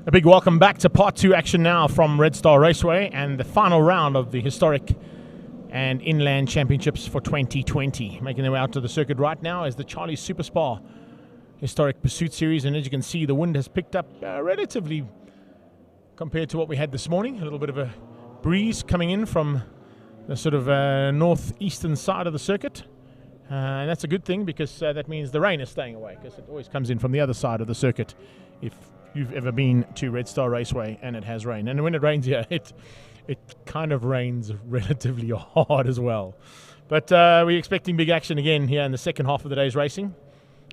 A big welcome back to part 2 action now from Red Star Raceway and the final round of the historic and inland championships for 2020. Making their way out to the circuit right now is the Charlie Super Spar Historic Pursuit Series, and as you can see, the wind has picked up relatively compared to what we had this morning. A little bit of a breeze coming in from the sort of northeastern side of the circuit, and that's a good thing because that means the rain is staying away, because it always comes in from the other side of the circuit if you've ever been to Red Star Raceway and it has rain. And when it rains here, it kind of rains relatively hard as well. But we're expecting big action again here in the second half of the day's racing,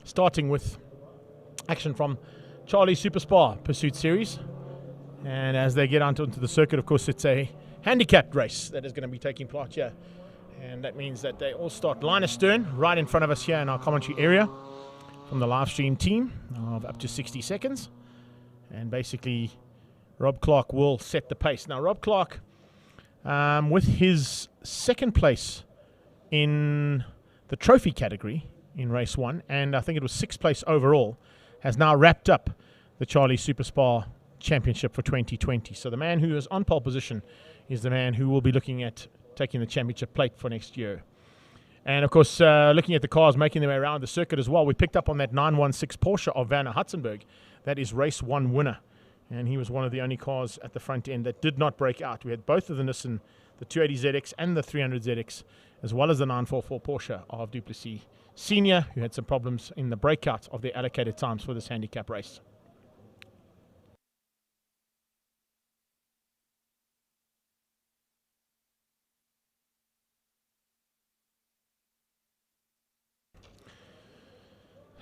starting with action from Charlie Super Spar Pursuit Series. And as they get onto the circuit, of course, it's a handicapped race that is going to be taking part here. And that means that they all start line astern right in front of us here in our commentary area from the live stream team of up to 60 seconds. And basically, Rob Clark will set the pace. Now, Rob Clark, with his second place in the trophy category in race 1, and I think it was 6th place overall, has now wrapped up the Charlie Super Spar Championship for 2020. So the man who is on pole position is the man who will be looking at taking the championship plate for next year. And of course, looking at the cars making their way around the circuit as well, we picked up on that 916 Porsche of Werner Hutzenberg. That is race 1 winner. And he was one of the only cars at the front end that did not break out. We had both of the Nissan, the 280ZX and the 300ZX, as well as the 944 Porsche of Duplessis Senior, who had some problems in the breakout of their allocated times for this handicap race.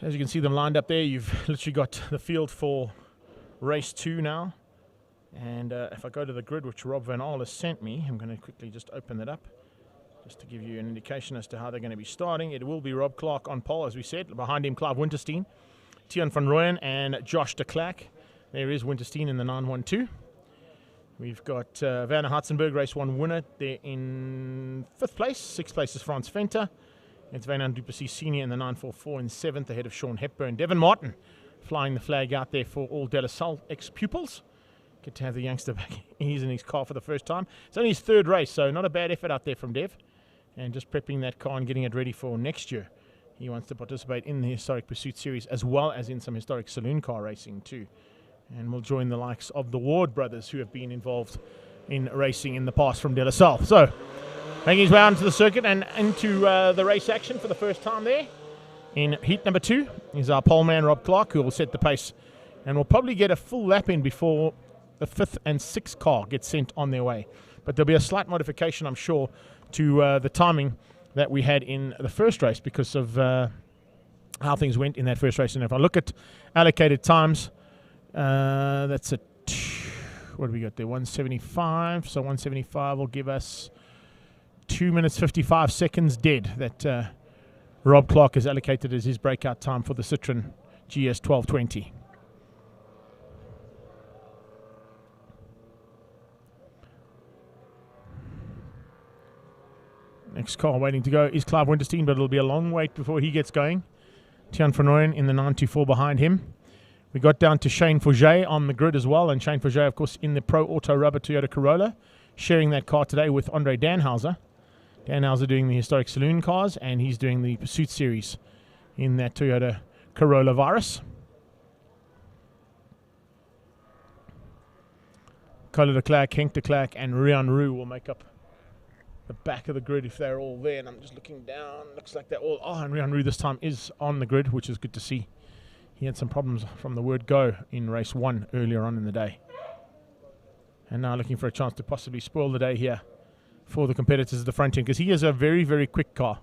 As you can see them lined up there, you've literally got the field for race 2 now. And if I go to the grid, which Rob Van Aal has sent me, I'm going to quickly just open that up, just to give you an indication as to how they're going to be starting. It will be Rob Clark on pole, as we said. Behind him, Clive Winterstein, Tian van Rooyen, and Josh de Klerk. There is Winterstein in the 912. We've got Werner Hutzenberg, race 1 winner. They're in 5th place. 6th place is Frans Venter. It's Wynand du Plessis Senior in the 944 in 7th, ahead of Sean Hepburn. Devon Martin flying the flag out there for all De La Salle ex-pupils. Good to have the youngster back. He's in his car for the first time. It's only his 3rd race, so not a bad effort out there from Dev. And just prepping that car and getting it ready for next year. He wants to participate in the Historic Pursuit Series as well as in some historic saloon car racing too. And will join the likes of the Ward brothers, who have been involved in racing in the past from De La Salle. So, making his way onto the circuit and into the race action for the first time there. In heat number 2 is our pole man, Rob Clark, who will set the pace. And will probably get a full lap in before the 5th and 6th car gets sent on their way. But there'll be a slight modification, I'm sure, to the timing that we had in the first race because of how things went in that first race. And if I look at allocated times, that's a what do we got there? 175. So 175 will give us 2 minutes 55 seconds dead that Rob Clark has allocated as his breakout time for the Citroen GS 1220. Next car waiting to go is Clive Winterstein, but it'll be a long wait before he gets going. Tian van Rooyen in the 924 behind him. We got down to Shane Forget on the grid as well, and Shane Forget, of course, in the Pro Auto Rubber Toyota Corolla, sharing that car today with Andre Danhauser. Danhauser doing the historic saloon cars, and he's doing the Pursuit Series in that Toyota Corolla Virus. Carlo de Klerk, Henk de Klerk, and Rian Roux will make up the back of the grid if they're all there. And I'm just looking down. Looks like they're all... Oh, and Rian Roux this time is on the grid, which is good to see. He had some problems from the word go in race 1 earlier on in the day. And now looking for a chance to possibly spoil the day here for the competitors at the front end, because he is a very, very quick car.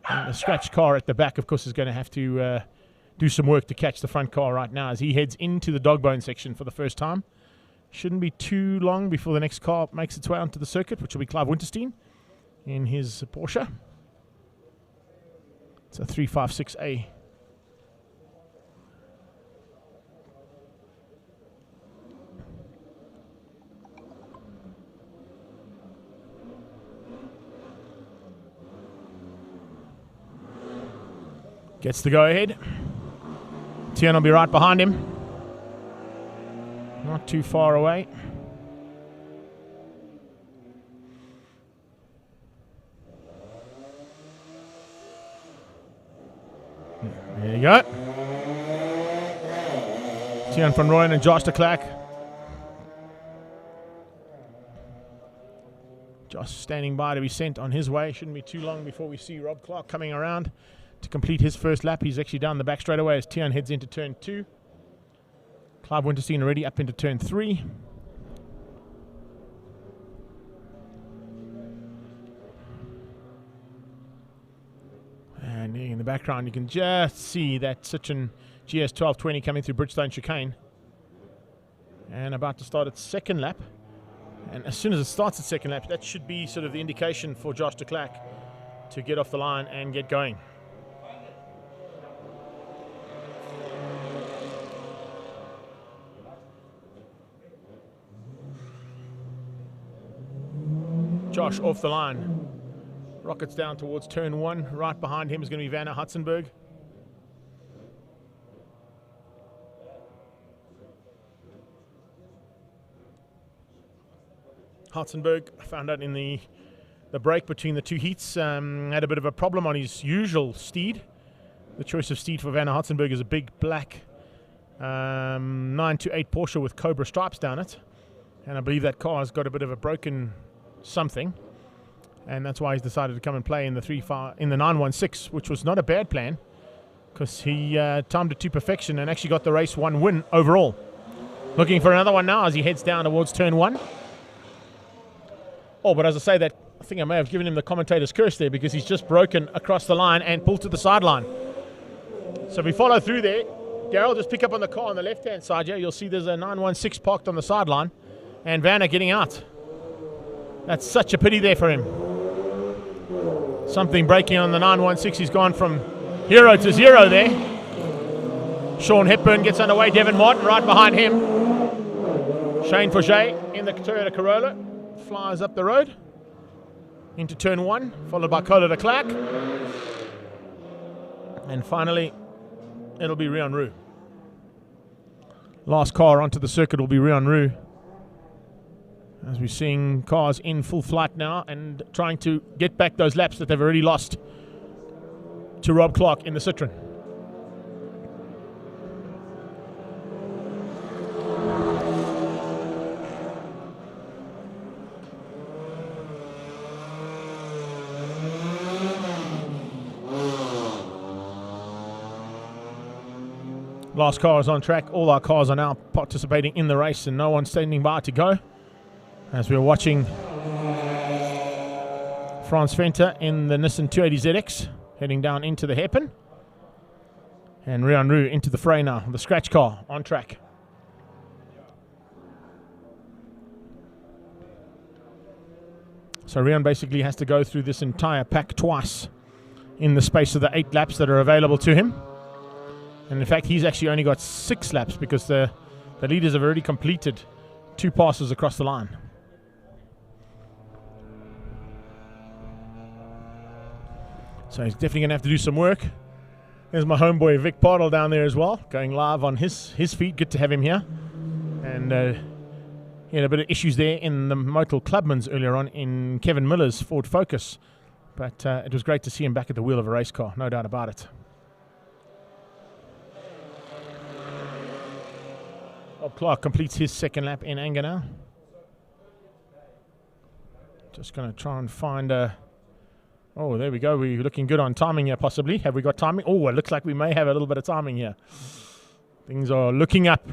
And the scratch car at the back, of course, is going to have to do some work to catch the front car right now as he heads into the dog bone section for the first time. Shouldn't be too long before the next car makes its way onto the circuit, which will be Clive Winterstein in his Porsche. It's a 356A. Gets the go ahead. Tian will be right behind him. Not too far away. There you go. Tiaan van Rooyen and Josh de Klerk. Josh standing by to be sent on his way. Shouldn't be too long before we see Rob Clark coming around to complete his first lap. He's actually down the back straight away as Tiaan heads into turn 2. Clive Winterstein already up into turn 3. And in the background, you can just see that Citroen GS 1220 coming through Bridgestone chicane. And about to start its second lap. And as soon as it starts its second lap, that should be sort of the indication for Josh de Klerk to get off the line and get going. Josh off the line. Rockets down towards turn 1. Right behind him is going to be Werner Hutzenberg. Hutzenberg, I found out in the break between the two heats, had a bit of a problem on his usual steed. The choice of steed for Werner Hutzenberg is a big black 928 Porsche with Cobra stripes down it. And I believe that car has got a bit of a broken something. And that's why he's decided to come and play in the 916, which was not a bad plan, because he timed it to perfection and actually got the race 1 win overall. Looking for another one now as he heads down towards turn 1. Oh, but as I say that, I think I may have given him the commentator's curse there, because he's just broken across the line and pulled to the sideline. So if we follow through there, Daryl, just pick up on the car on the left-hand side here. You'll see there's a 916 parked on the sideline, and Werner getting out. That's such a pity there for him. Something breaking on the 916. He's gone from hero to zero there. Sean Hepburn gets underway. Devin Martin right behind him. Shane Forget in the Toyota Corolla flies up the road into turn 1, followed by Cola de Klerk. And finally, it'll be Rian Roux. Last car onto the circuit will be Rian Roux, as we're seeing cars in full flight now and trying to get back those laps that they've already lost to Rob Clark in the Citroen. Last car is on track. All our cars are now participating in the race and no one's standing by to go. As we're watching Frans Venter in the Nissan 280ZX heading down into the hairpin. And Rian Roux into the fray now, the scratch car on track. So Rian basically has to go through this entire pack twice in the space of the 8 laps that are available to him. And in fact, he's actually only got 6 laps because the leaders have already completed 2 passes across the line. So he's definitely going to have to do some work. There's my homeboy Vic Partle down there as well, going live on his feed. Good to have him here. And he had a bit of issues there in the Motul Clubmans earlier on in Kevin Miller's Ford Focus. But it was great to see him back at the wheel of a race car, no doubt about it. Rob Clark completes his second lap in anger now. Just going to try and find a... Oh, there we go. We're looking good on timing here, possibly. Have we got timing? Oh, it looks like we may have a little bit of timing here. Things are looking up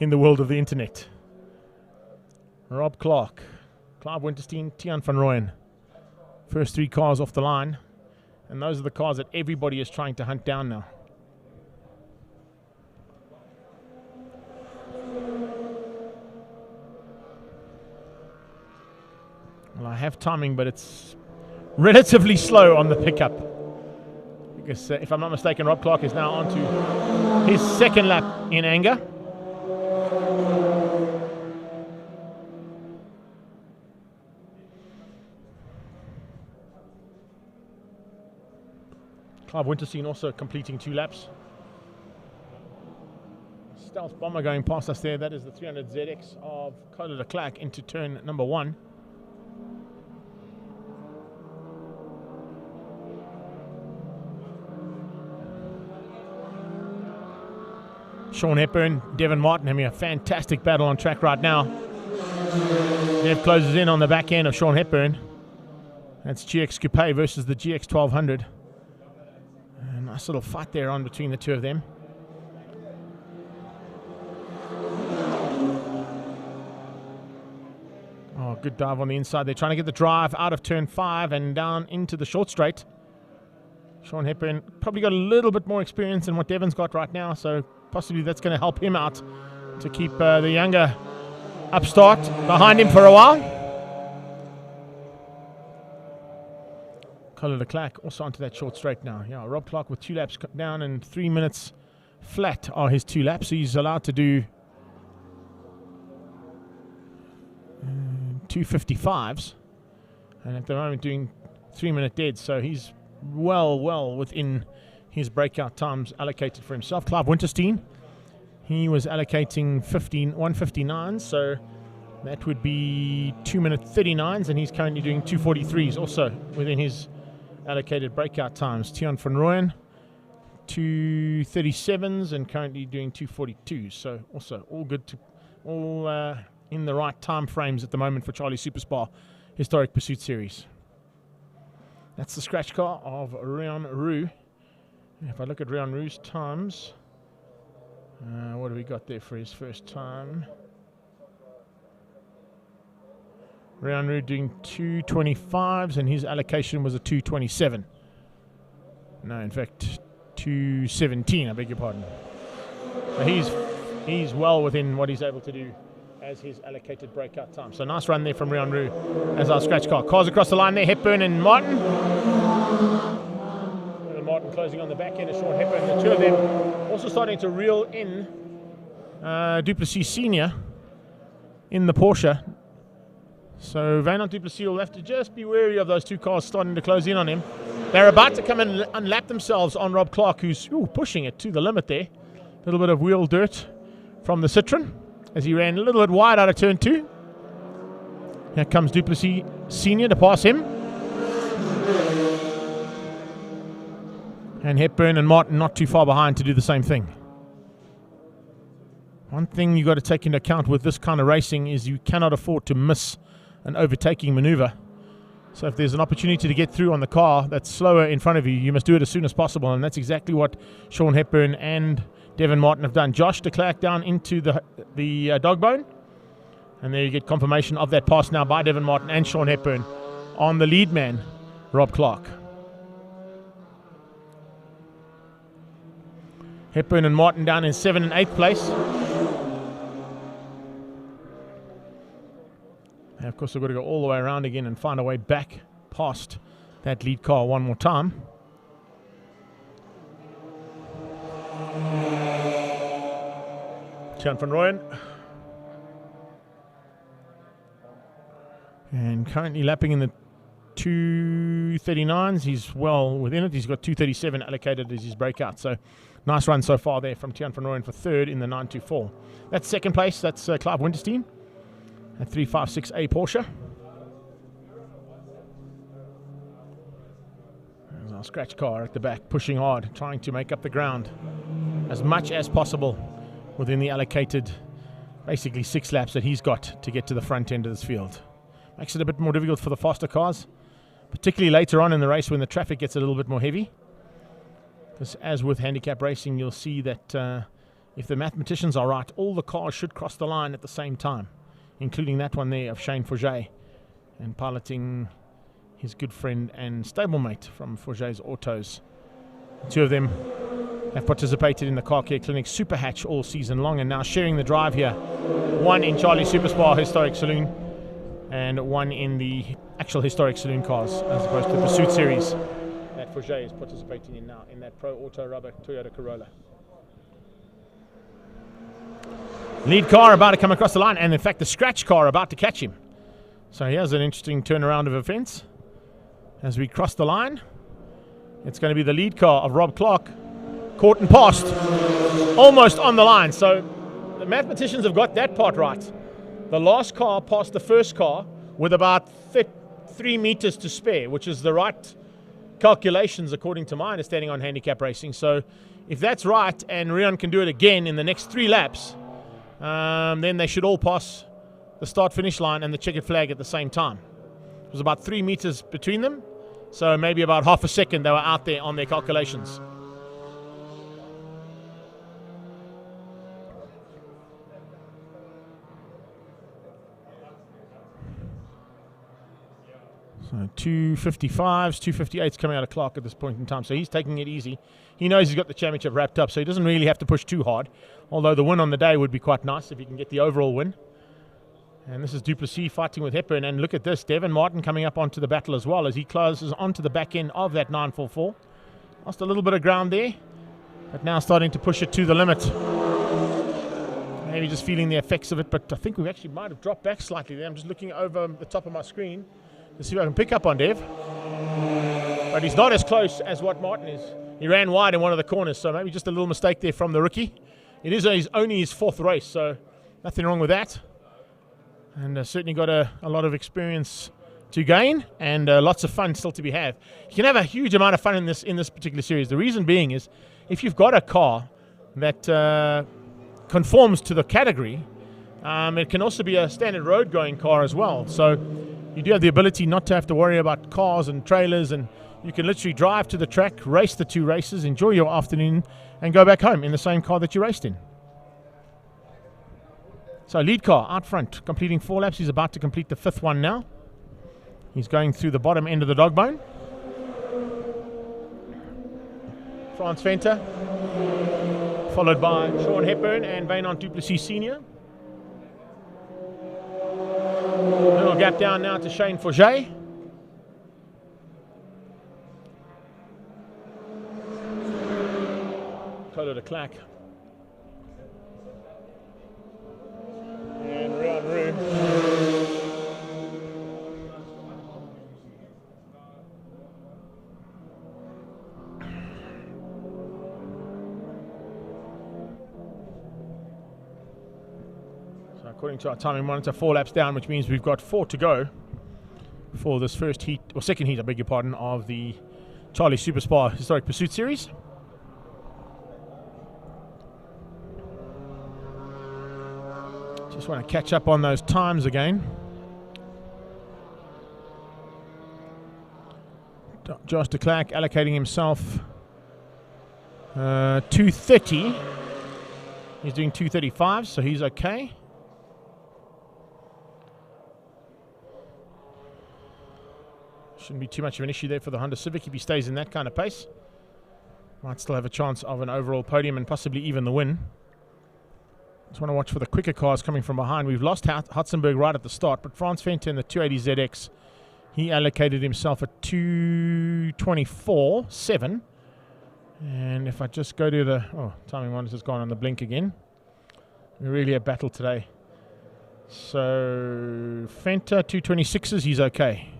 in the world of the internet. Rob Clark, Clive Winterstein, Tiaan van Rooyen. First 3 cars off the line. And those are the cars that everybody is trying to hunt down now. Well, I have timing, but it's relatively slow on the pickup. Because if I'm not mistaken, Rob Clark is now on to his second lap in anger. Clive Winterstein also completing 2 laps. stealth bomber going past us there. That is the 300 ZX of Cola de Klerk into turn number 1. Sean Hepburn, Devon Martin having a fantastic battle on track right now. Dev closes in on the back end of Sean Hepburn. That's GX Coupe versus the GX 1200. A nice little fight there on between the two of them. Oh, good dive on the inside. They're trying to get the drive out of turn 5 and down into the short straight. Sean Hepburn probably got a little bit more experience than what Devon's got right now, so possibly that's going to help him out to keep the younger upstart behind him for a while. Cola de Klerk also onto that short straight now. Yeah, Rob Clark with 2 laps down and 3 minutes flat are his 2 laps. He's allowed to do 2:55s, and at the moment doing 3-minute dead, so he's well within his breakout times allocated for himself. Clive Winterstein, he was allocating 1:59, so that would be 2-minute 39s, and he's currently doing 2:43s also within his allocated breakout times. Tian van Rooyen, 2:37s and currently doing 2:42s, so also all good to all in the right time frames at the moment for Charlie Superspar Historic Pursuit Series. That's the scratch car of Rian Roux. If I look at Rian Roux's times, what have we got there for his first time? Rian Roux doing 2:25s, and his allocation was a 2:27. No, in fact, 2:17, I beg your pardon. So he's well within what he's able to do as his allocated breakout time. So nice run there from Rian Roux as our scratch car. Cars across the line there, Hepburn and Martin. And Martin closing on the back end of Sean Hepburn. The two of them also starting to reel in Duplessis Senior in the Porsche. So Van Duplessis will have to just be wary of those two cars starting to close in on him. They're about to come and unlap themselves on Rob Clark, who's pushing it to the limit there. A little bit of wheel dirt from the Citroen as he ran a little bit wide out of turn 2. Here comes Duplessis Senior to pass him. And Hepburn and Martin not too far behind to do the same thing. One thing you've got to take into account with this kind of racing is you cannot afford to miss an overtaking maneuver. So if there's an opportunity to get through on the car that's slower in front of you, you must do it as soon as possible, and that's exactly what Sean Hepburn and Devon Martin have done. Josh de Klerk down into the dog bone, and there you get confirmation of that pass now by Devon Martin and Sean Hepburn on the lead man, Rob Clark. Hepburn and Martin down in 7th and 8th place. And of course, we've got to go all the way around again and find a way back past that lead car one more time. Tian van Rooyen. And currently lapping in the 2:39s. He's well within it. He's got 2:37 allocated as his breakout. So nice run so far there from Tian van Rooyen for 3rd in the 924. That's 2nd place. That's Clive Winterstein. A 356A Porsche. There's our scratch car at the back, pushing hard, trying to make up the ground as much as possible within the allocated, basically 6 laps that he's got to get to the front end of this field. Makes it a bit more difficult for the faster cars, particularly later on in the race when the traffic gets a little bit more heavy. Because as with handicap racing, you'll see that if the mathematicians are right, all the cars should cross the line at the same time, including that one there of Shane Forget, and piloting his good friend and stablemate from Forget's Autos. The two of them have participated in the Car Care Clinic Super Hatch all season long, and now sharing the drive here. One in Charlie Superspar Historic Saloon, and one in the actual Historic Saloon cars, as opposed to the Pursuit Series that Forget is participating in now, in that Pro Auto Rubber Toyota Corolla. Lead car about to come across the line, and in fact the scratch car about to catch him. So here's an interesting turnaround of events. As we cross the line, it's going to be the lead car of Rob Clark, caught and passed, almost on the line. So the mathematicians have got that part right. The last car passed the first car with about 3 meters to spare, which is the right calculations according to my understanding on handicap racing. So if that's right and Rion can do it again in the next 3 laps, then they should all pass the start-finish line and the checkered flag at the same time. It was about 3 meters between them, so maybe about half a second they were out there on their calculations. So 255s, 258s coming out of Clark at this point in time. So he's taking it easy. He knows he's got the championship wrapped up, so he doesn't really have to push too hard. Although the win on the day would be quite nice if he can get the overall win. And this is Duplessis fighting with Hepburn. And look at this, Devon Martin coming up onto the battle as well as he closes onto the back end of that 944. Lost a little bit of ground there, but now starting to push it to the limit. Maybe just feeling the effects of it, but I think we actually might have dropped back slightly there. I'm just looking over the top of my screen to see if I can pick up on Dev. But he's not as close as what Martin is. He ran wide in one of the corners, so maybe just a little mistake there from the rookie. It is only his 4th race, so nothing wrong with that. And certainly got a lot of experience to gain and lots of fun still to be had. You can have a huge amount of fun in this particular series. The reason being is if you've got a car that conforms to the category, it can also be a standard road going car as well. So you do have the ability not to have to worry about cars and trailers, and you can literally drive to the track, race the 2 races, enjoy your afternoon, and go back home in the same car that you raced in. So lead car out front, completing 4 laps. He's about to complete the 5th one now. He's going through the bottom end of the dog bone. Frans Venter, followed by Sean Hepburn and Wynand du Plessis Sr. Little gap down now to Shane Forget. Colo de Clack. And Rion Rue. So according to our timing monitor, 4 laps down, which means we've got 4 to go for this first heat, or second heat, I beg your pardon, of the Charlie Super Spar Historic Pursuit Series. Just want to catch up on those times again. Josh de Klerk allocating himself 2:30. He's doing 2:35, so he's okay. Shouldn't be too much of an issue there for the Honda Civic if he stays in that kind of pace. Might still have a chance of an overall podium and possibly even the win. Just want to watch for the quicker cars coming from behind. We've lost Hutzenberg right at the start, but Frans Venter in the 280ZX, he allocated himself at 2:24.7. And if I just go to the... Oh, timing monitor's gone on the blink again. We're really a battle today. So, Venter, 2:26s, he's okay.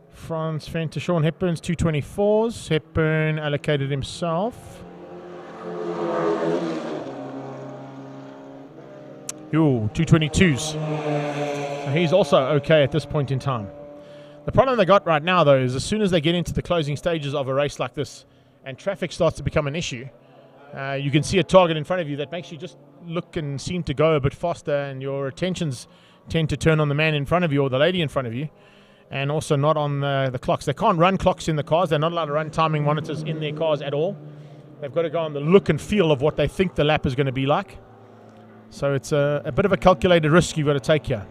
Frans Venter, Sean Hepburn's 2:24s. Hepburn allocated himself... Ooh, 2:22s. So he's also okay at this point in time. The problem they got right now, though, is as soon as they get into the closing stages of a race like this and traffic starts to become an issue, you can see a target in front of you that makes you just look and seem to go a bit faster, and your attentions tend to turn on the man in front of you or the lady in front of you, and also not on the clocks. They can't run clocks in the cars. They're not allowed to run timing monitors in their cars at all. They've got to go on the look and feel of what they think the lap is going to be like. So it's a bit of a calculated risk you've got to take here.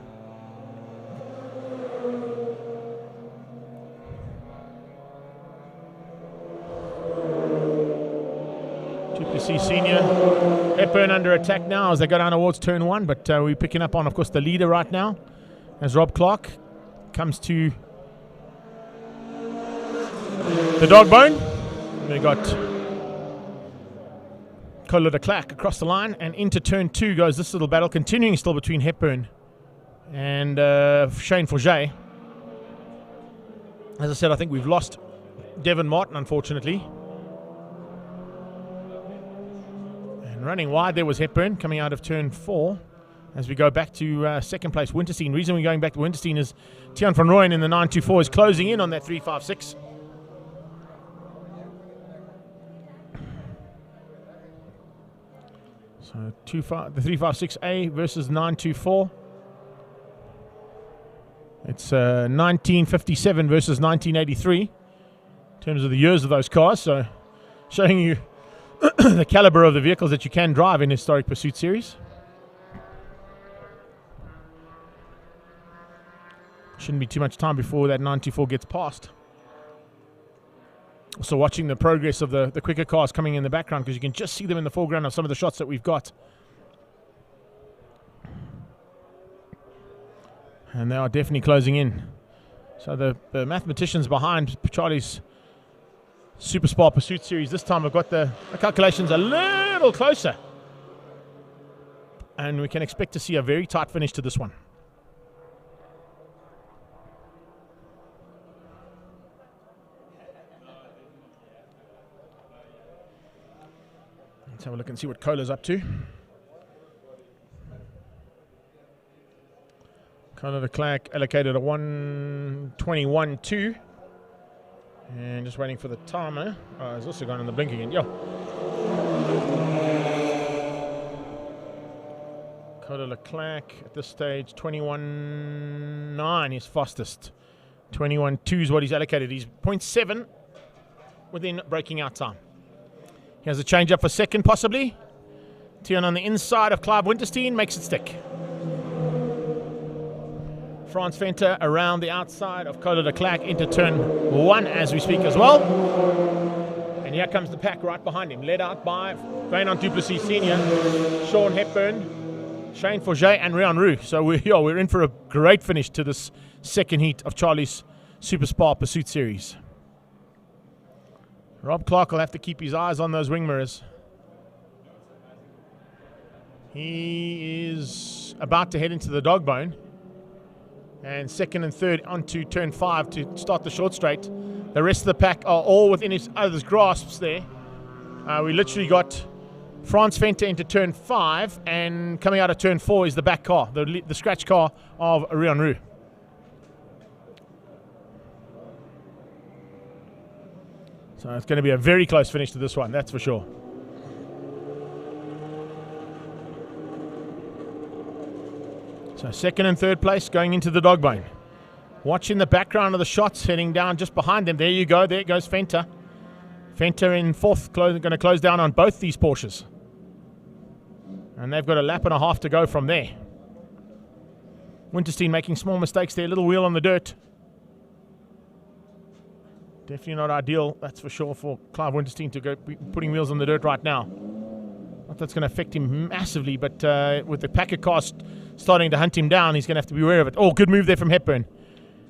Duplessis Senior. Hepburn under attack now as they go down towards turn 1, but we're picking up on, of course, the leader right now as Rob Clark comes to the dog bone. We got Colo de Klerk across the line, and into turn 2 goes this little battle, continuing still between Hepburn and Shane Forget. As I said, I think we've lost Devon Martin, unfortunately. And running wide there was Hepburn coming out of turn 4. As we go back to second place, Winterstein. The reason we're going back to Winterstein is Tian van Rooyen in the 924 is closing in on that 356. So the 356A versus 924. It's 1957 versus 1983 in terms of the years of those cars. So showing you the caliber of the vehicles that you can drive in Historic Pursuit Series. Shouldn't be too much time before that 924 gets past. Also watching the progress of the quicker cars coming in the background, because you can just see them in the foreground of some of the shots that we've got. And they are definitely closing in. So the mathematicians behind Charlie's Super Spar Pursuit Series this time have got the calculations a little closer. And we can expect to see a very tight finish to this one. Let's have a look and see what Kohler's up to. Kohler de Klerk allocated a 1:21.2. And just waiting for the timer. Oh, it's also gone on the blink again. Yo. Kohler de Klerk at this stage, 21.9 his fastest. 21.2 is what he's allocated. He's 0.7 within breaking out time. He has a change up for second, possibly. Tian on the inside of Clive Winterstein makes it stick. Frans Venter around the outside of Kohler de Klerk into turn 1 as we speak as well. And here comes the pack right behind him, led out by Wynand du Plessis Sr., Sean Hepburn, Shane Forget, and Rian Roux. So we're in for a great finish to this second heat of Charlie's Super Spar Pursuit Series. Rob Clark will have to keep his eyes on those wing mirrors. He is about to head into the dog bone. And second and third onto turn 5 to start the short straight. The rest of the pack are all within each other's grasps there. We literally got Frans Venter into turn 5, and coming out of turn 4 is the back car, the scratch car of Rian Roux. So it's going to be a very close finish to this one, that's for sure. So second and third place going into the dog bone. Watching the background of the shots heading down just behind them. There you go. There goes Venter. Venter in fourth, going to close down on both these Porsches. And they've got a lap and a half to go from there. Winterstein making small mistakes there. Little wheel on the dirt. Definitely not ideal, that's for sure, for Clive Winterstein to go putting wheels on the dirt right now. Not that's going to affect him massively, but with the packer car starting to hunt him down, he's going to have to be aware of it. Oh, good move there from Hepburn.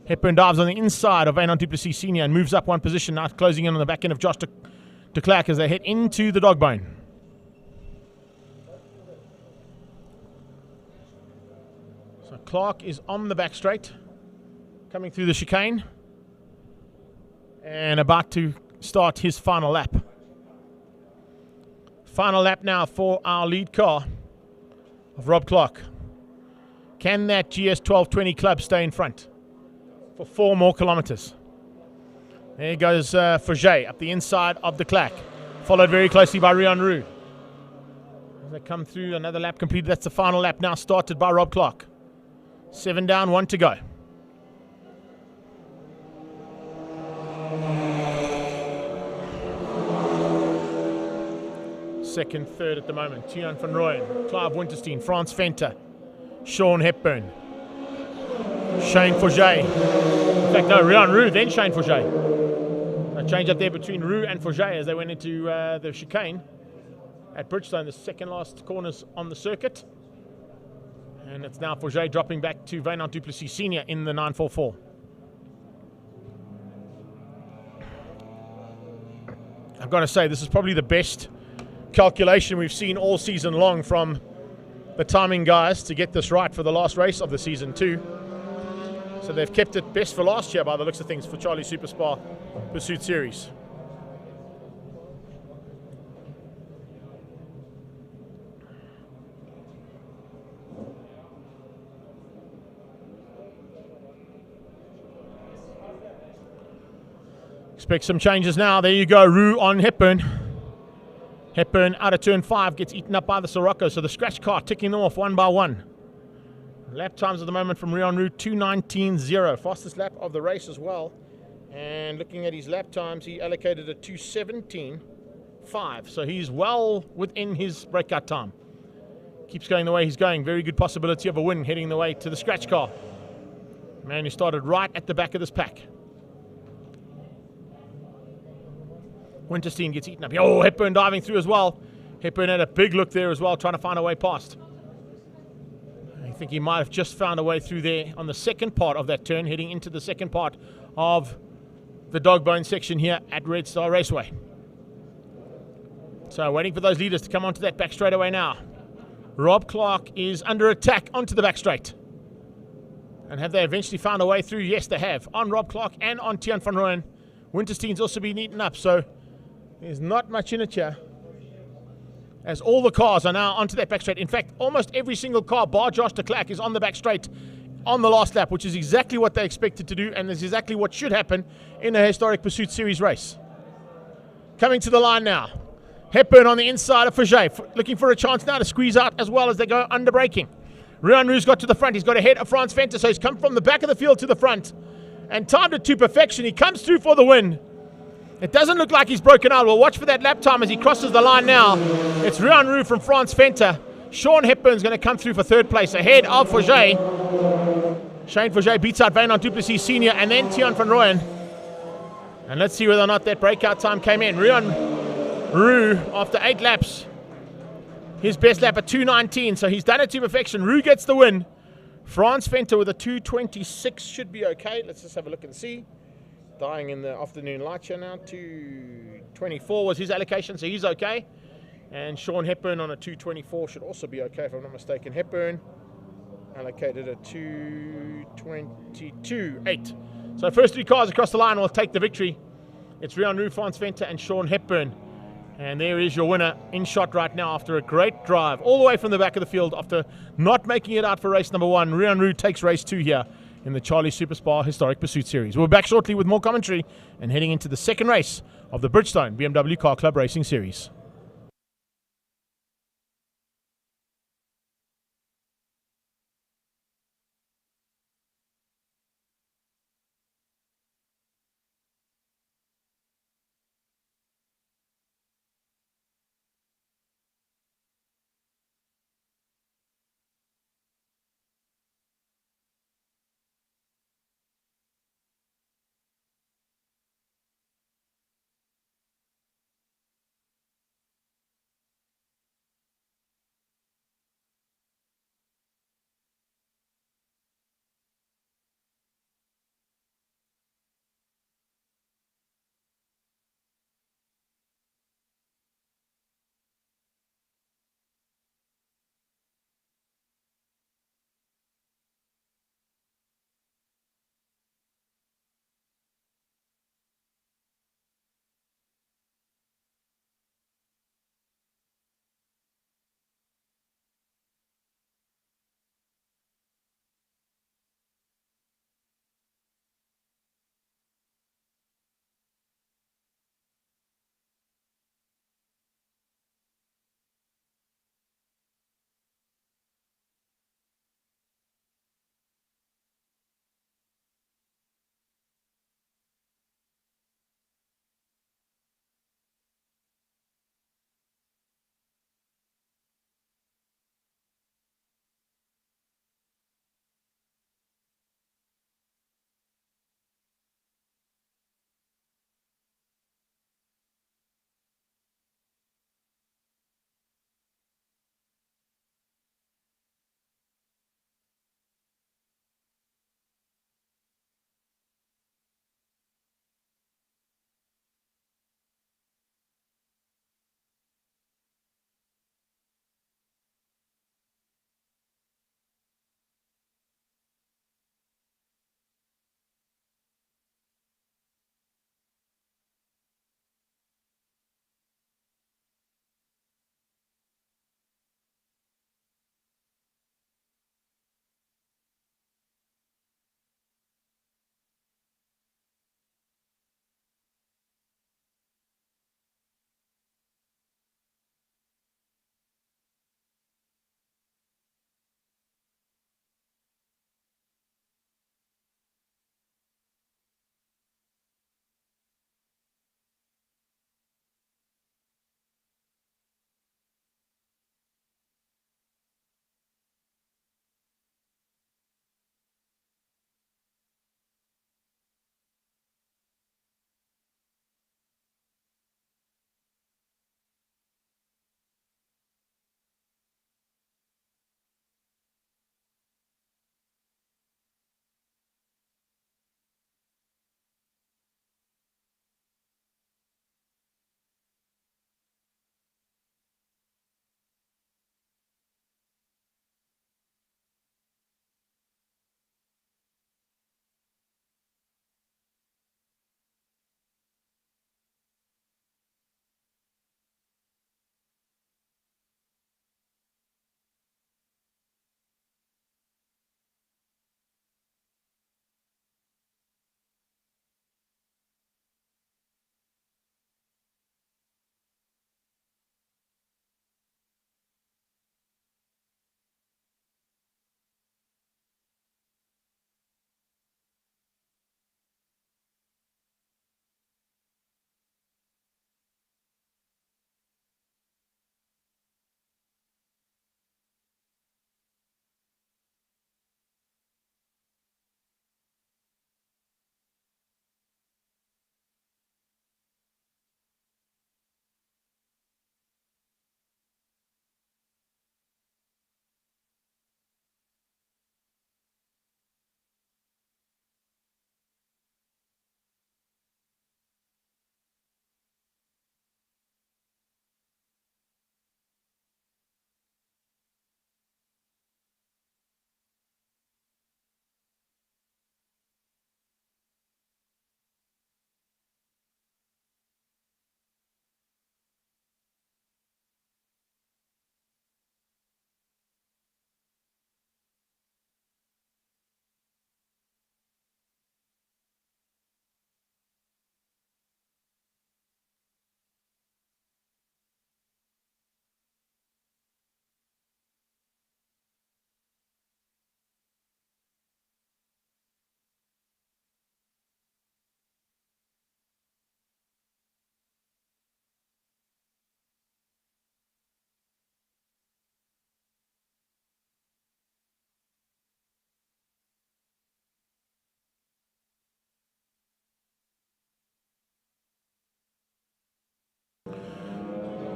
Hepburn dives on the inside of Wynand du Plessis Sr. and moves up one position, now closing in on the back end of Josh de Klerk as they head into the dog bone. So Clark is on the back straight, coming through the chicane, and about to start his final lap. Final lap now for our lead car of Rob Clark. Can that GS 1220 Club stay in front for 4 more kilometers? There goes Forget up the inside of de Klerk, followed very closely by Rian Roux. As they come through, another lap completed. That's the final lap now started by Rob Clark. 7 down, 1 to go. Second, third at the moment. Tian van Rooyen, Clive Winterstein, Frans Venter, Sean Hepburn, Shane Forget. In fact, no, Rian Roux, then Shane Forget. A change up there between Roux and Forget as they went into the chicane at Bridgestone, the second last corners on the circuit. And it's now Forget dropping back to Wynand du Plessis Sr. in the 944. I've got to say, this is probably the best calculation we've seen all season long from the timing guys to get this right for the last race of the season too. So they've kept it best for last year by the looks of things for Charlie Super Spar Pursuit Series. Expect some changes now. There you go, Roo on Hepburn. Hepburn out of turn 5 gets eaten up by the Sirocco, so the scratch car ticking them off one by one. Lap times at the moment from Rion Roo, 2:19.0. Fastest lap of the race as well. And looking at his lap times, he allocated a 2:17.5. So he's well within his breakout time. Keeps going the way he's going. Very good possibility of a win heading the way to the scratch car. Man who started right at the back of this pack. Winterstein gets eaten up. Oh, Hepburn diving through as well. Hepburn had a big look there as well, trying to find a way past. I think he might have just found a way through there on the second part of that turn, heading into the second part of the dog bone section here at Red Star Raceway. So waiting for those leaders to come onto that back straightaway now. Rob Clark is under attack onto the back straight. And have they eventually found a way through? Yes, they have. On Rob Clark and on Tian van Rooyen. Winterstein's also been eaten up, so there's not much in it here, as all the cars are now onto that back straight. In fact, almost every single car, bar Josh de Klerk, is on the back straight on the last lap, which is exactly what they expected to do, and is exactly what should happen in a Historic Pursuit Series race. Coming to the line now. Hepburn on the inside of Fauget, looking for a chance now to squeeze out as well as they go under braking. Rion Roo's got to the front. He's got ahead of Frans Venter, so he's come from the back of the field to the front and timed it to perfection. He comes through for the win. It doesn't look like he's broken out. We'll watch for that lap time as he crosses the line now. It's Rion Roo from Frans Venter. Sean Hepburn's going to come through for third place ahead of Fauget. Shane Fauget beats out Wynand du Plessis Sr. and then Tian van Rooyen. And let's see whether or not that breakout time came in. Rion Roo, after 8 laps, his best lap at 2:19, so he's done it to perfection. Roo gets the win. Frans Venter with a 2:26 should be okay. Let's just have a look and see. Dying in the afternoon light here now. 2:24 was his allocation, so he's okay. And Sean Hepburn on a 2:24 should also be okay, if I'm not mistaken. Hepburn allocated a 2:22.8. So first 3 cars across the line will take the victory. It's Rion Roo, Frans Venter, and Sean Hepburn. And there is your winner in shot right now after a great drive all the way from the back of the field after not making it out for race number 1. Rion Roo takes race 2 here in the Charlie Super Spar Historic Pursuit Series. We'll be back shortly with more commentary and heading into the second race of the Bridgestone BMW Car Club Racing Series.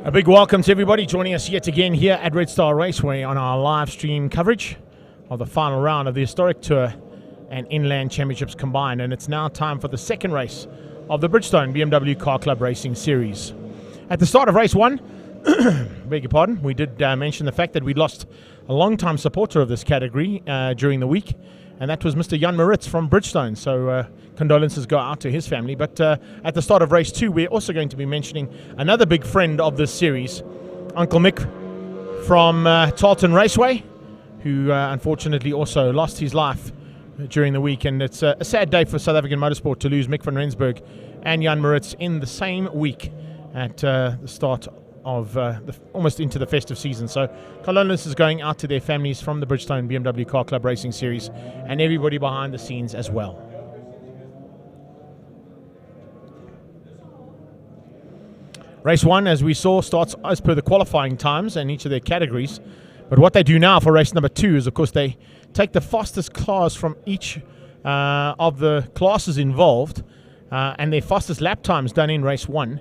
A big welcome to everybody joining us yet again here at Red Star Raceway on our live stream coverage of the final round of the Historic Tour and Inland Championships combined. And it's now time for the second race of the Bridgestone BMW Car Club Racing Series. At the start of race one, beg your pardon, we did mention the fact that we'd lost a long-time supporter of this category during the week, and that was Mr. Jan Maritz from Bridgestone. So condolences go out to his family. But at the start of race two, we're also going to be mentioning another big friend of this series, Uncle Mick from Tarleton Raceway, who unfortunately also lost his life during the week. And it's a sad day for South African motorsport to lose Mick van Rensburg and Jan Maritz in the same week at the start of almost into the festive season. So condolences going out to their families from the Bridgestone BMW Car Club Racing Series and everybody behind the scenes as well. Race one, as we saw, starts as per the qualifying times and each of their categories. But what they do now for race number two is, of course, they take the fastest cars from each of the classes involved and their fastest lap times done in race one.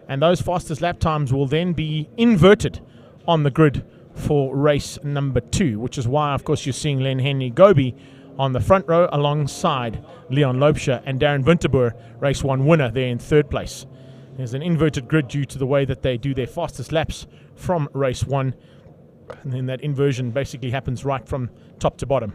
And those fastest lap times will then be inverted on the grid for race number two, which is why, of course, you're seeing Len Henry Goby on the front row alongside Leon Loubser and Darren Winterboer, race one winner, there in third place. There's an inverted grid due to the way that they do their fastest laps from race one. And then that inversion basically happens right from top to bottom.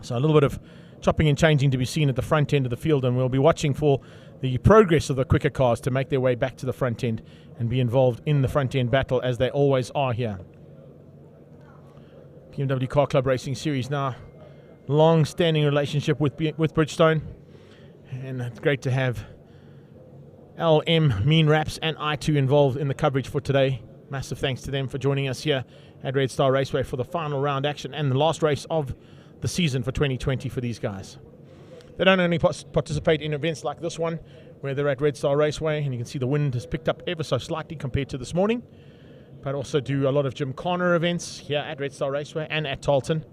So a little bit of chopping and changing to be seen at the front end of the field, and we'll be watching for the progress of the quicker cars to make their way back to the front end and be involved in the front end battle as they always are here. BMW Car Club Racing Series now, long-standing relationship with Bridgestone, and it's great to have LM, Mean Raps and I2 involved in the coverage for today. Massive thanks to them for joining us here at Red Star Raceway for the final round action and the last race of the season for 2020 for these guys. They don't only participate in events like this one, where they're at Red Star Raceway, and you can see the wind has picked up ever so slightly compared to this morning, but also do a lot of Gymkhana events here at Red Star Raceway and at Tarleton.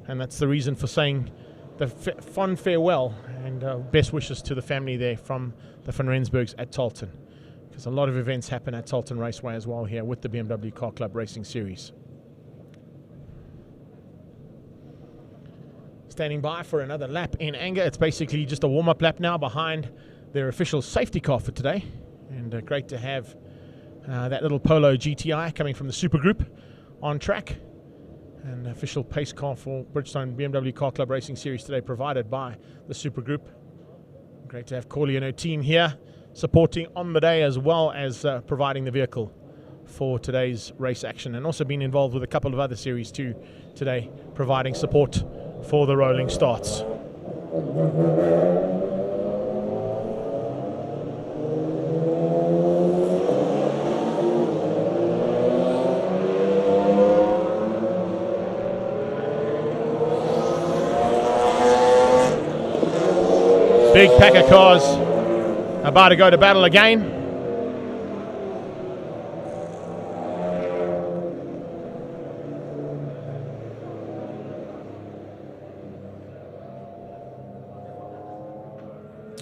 And that's the reason for saying the fond farewell and best wishes to the family there from the Van Rensburgs at Tarleton, because a lot of events happen at Tarleton Raceway as well here with the BMW Car Club Racing Series. Standing by for another lap in anger. It's basically just a warm-up lap now behind their official safety car for today. And great to have that little Polo GTI coming from the Super Group on track. An official pace car for Bridgestone BMW Car Club Racing Series today, provided by the Super Group. Great to have Corley and her team here supporting on the day, as well as providing the vehicle for today's race action, and also being involved with a couple of other series too today, providing support for the rolling starts. Big pack of cars about to go to battle again.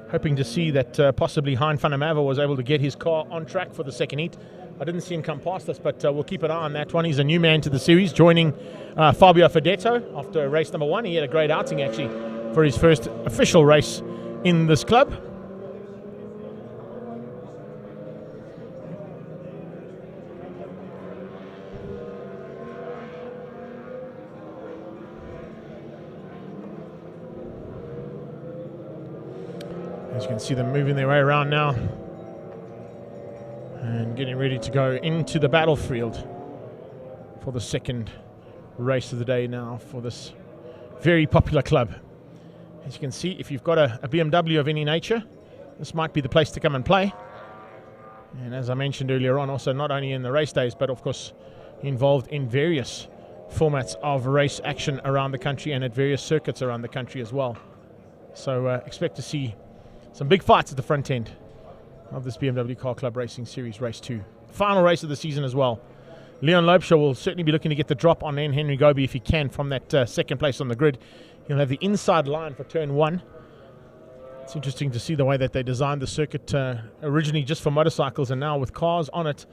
Hoping to see that possibly Hein van der Merwe was able to get his car on track for the second heat. I didn't see him come past us, but we'll keep an eye on that one. He's a new man to the series, joining Fabio Fedetto after race number one. He had a great outing, actually, for his first official race in this club. As you can see them moving their way around now and getting ready to go into the battlefield for the second race of the day now for this very popular club. As you can see, if you've got a BMW of any nature, this might be the place to come and play. And as I mentioned earlier on, also not only in the race days, but of course involved in various formats of race action around the country and at various circuits around the country as well. So expect to see some big fights at the front end of this BMW Car Club Racing Series Race 2. Final race of the season as well. Leon Loubser will certainly be looking to get the drop on Henry Goby if he can from that second place on the grid. He'll have the inside line for turn one. It's interesting to see the way that they designed the circuit originally just for motorcycles, and now with cars on it,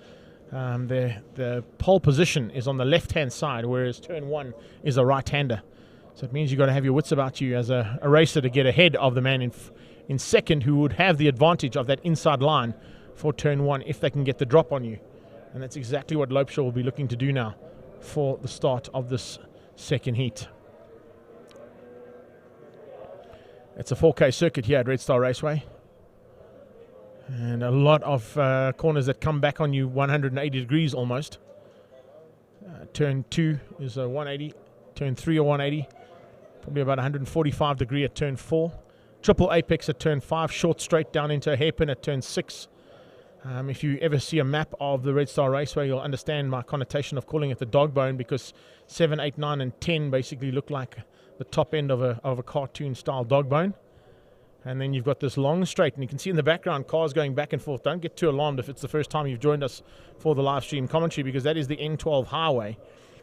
The pole position is on the left-hand side, whereas turn 1 is a right-hander. So it means you've got to have your wits about you as a racer to get ahead of the man in second, who would have the advantage of that inside line for turn 1 if they can get the drop on you. And that's exactly what Lotus will be looking to do now for the start of this second heat. It's a 4K circuit here at Red Star Raceway. And a lot of corners that come back on you 180 degrees almost. Turn 2 is a 180. Turn 3 a 180. Probably about 145 degree at turn 4. Triple apex at turn 5. Short straight down into a hairpin at turn 6. If you ever see a map of the Red Star Raceway, you'll understand my connotation of calling it the dog bone, because 7, 8, 9, and 10 basically look like the top end of a cartoon-style dog bone. And then you've got this long straight, and you can see in the background cars going back and forth. Don't get too alarmed if it's the first time you've joined us for the live stream commentary, because that is the N12 highway.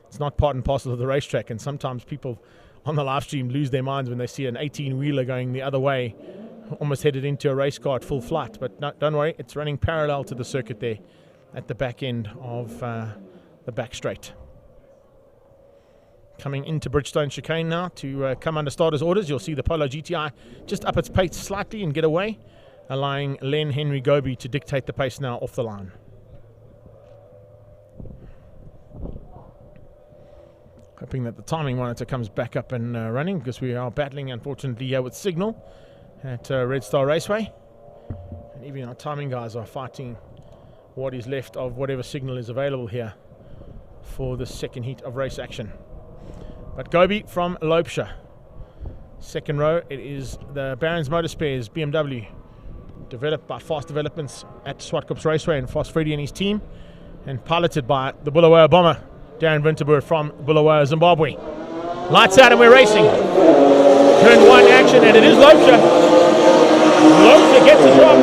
It's not part and parcel of the racetrack, and sometimes people on the live stream lose their minds when they see an 18-wheeler going the other way, almost headed into a race car at full flight. But no, don't worry, it's running parallel to the circuit there at the back end of the back straight. Coming into Bridgestone chicane now to come under starters orders. You'll see the Polo GTI just up its pace slightly and get away, allowing Len Henry Goby to dictate the pace now off the line. Hoping that the timing monitor comes back up and running, because we are battling, unfortunately, here with signal at Red Star Raceway. And even our timing guys are fighting what is left of whatever signal is available here for the second heat of race action. But Goby from Lotus. Second row, it is the Barron's Motorspares BMW, developed by Fast Developments at Swartkops Raceway and Fast Freddy and his team, and piloted by the Bulawayo bomber, Darren Winterboer from Bulawayo, Zimbabwe. Lights out and we're racing. Turn 1 action, and it is Lotus. Lotus gets a drop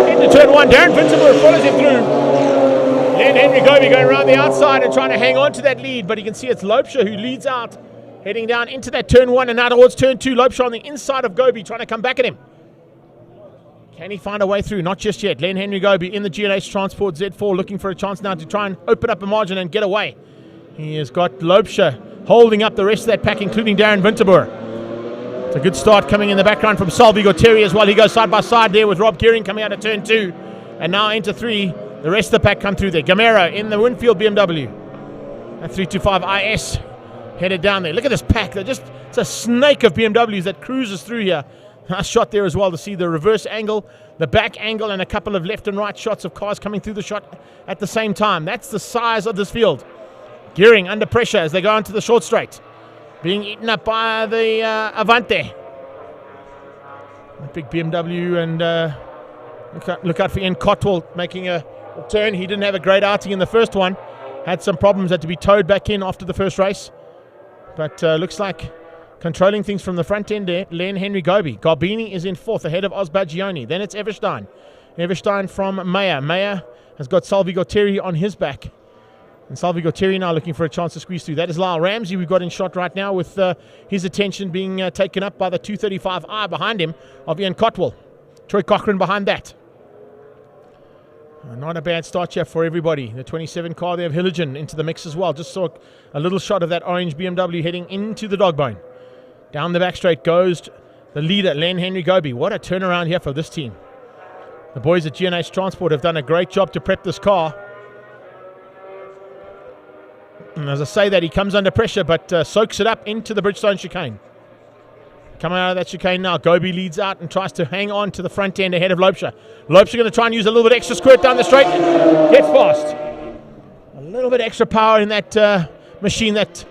into turn 1. Darren Winterboer follows him through. Len Henry Goby going around the outside and trying to hang on to that lead, but you can see it's Lotus who leads out, heading down into that turn 1 and now towards turn 2. Lotus on the inside of Goby, trying to come back at him. Can he find a way through? Not just yet. Len Henry Goby in the GLH Transport Z4, looking for a chance now to try and open up a margin and get away. He has got Lotus holding up the rest of that pack, including Darren Winterboer. It's a good start coming in the background from Salvi Gauthier as well. He goes side by side there with Rob Gearing coming out of turn 2, and now into 3. The rest of the pack come through there. Gamera in the Winfield BMW. And 325 IS headed down there. Look at this pack. It's a snake of BMWs that cruises through here. Nice shot there as well to see the reverse angle, the back angle, and a couple of left and right shots of cars coming through the shot at the same time. That's the size of this field. Gearing under pressure as they go into the short straight. Being eaten up by the Avante. A big BMW, and look out for Ian Cotwell making a turn. He didn't have a great outing in the first one. Had some problems, had to be towed back in after the first race. But looks like controlling things from the front end there, Len Henry Goby. Garbini is in 4th ahead of Osbagioni. Then it's Everstein. Everstein from Meyer. Meyer has got Salvi Gauthier on his back. And Salvi Gauthier now looking for a chance to squeeze through. That is Lyle Ramsey we've got in shot right now, with his attention being taken up by the 235i behind him of Ian Cotwell. Troy Cochran behind that. Not a bad start here for everybody. The 27 car there of Hilligen into the mix as well. Just saw a little shot of that orange BMW heading into the dog bone. Down the back straight goes the leader, Len Henry Goby. What a turnaround here for this team. The boys at G&H Transport have done a great job to prep this car. And as I say that, he comes under pressure, but soaks it up into the Bridgestone chicane. Coming out of that chicane now, Goby leads out and tries to hang on to the front end ahead of Lotus. Lotus going to try and use a little bit extra squirt down the straight. Gets past. A little bit extra power in that machine that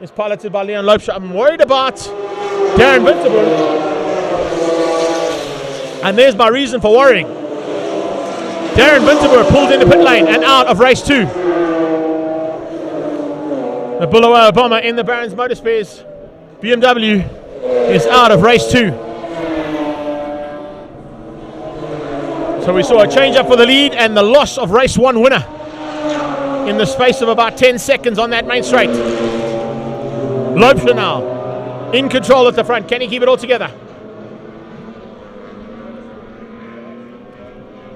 is piloted by Leon Lotus. I'm worried about Darren Winterboer. And there's my reason for worrying. Darren Winterboer pulled into pit lane and out of race 2. The Bulawayo bomber in the Barron's Motorspares BMW is out of race 2. So we saw a change up for the lead and the loss of race 1 winner in the space of about 10 seconds on that main straight. Lotus now in control at the front. Can he keep it all together?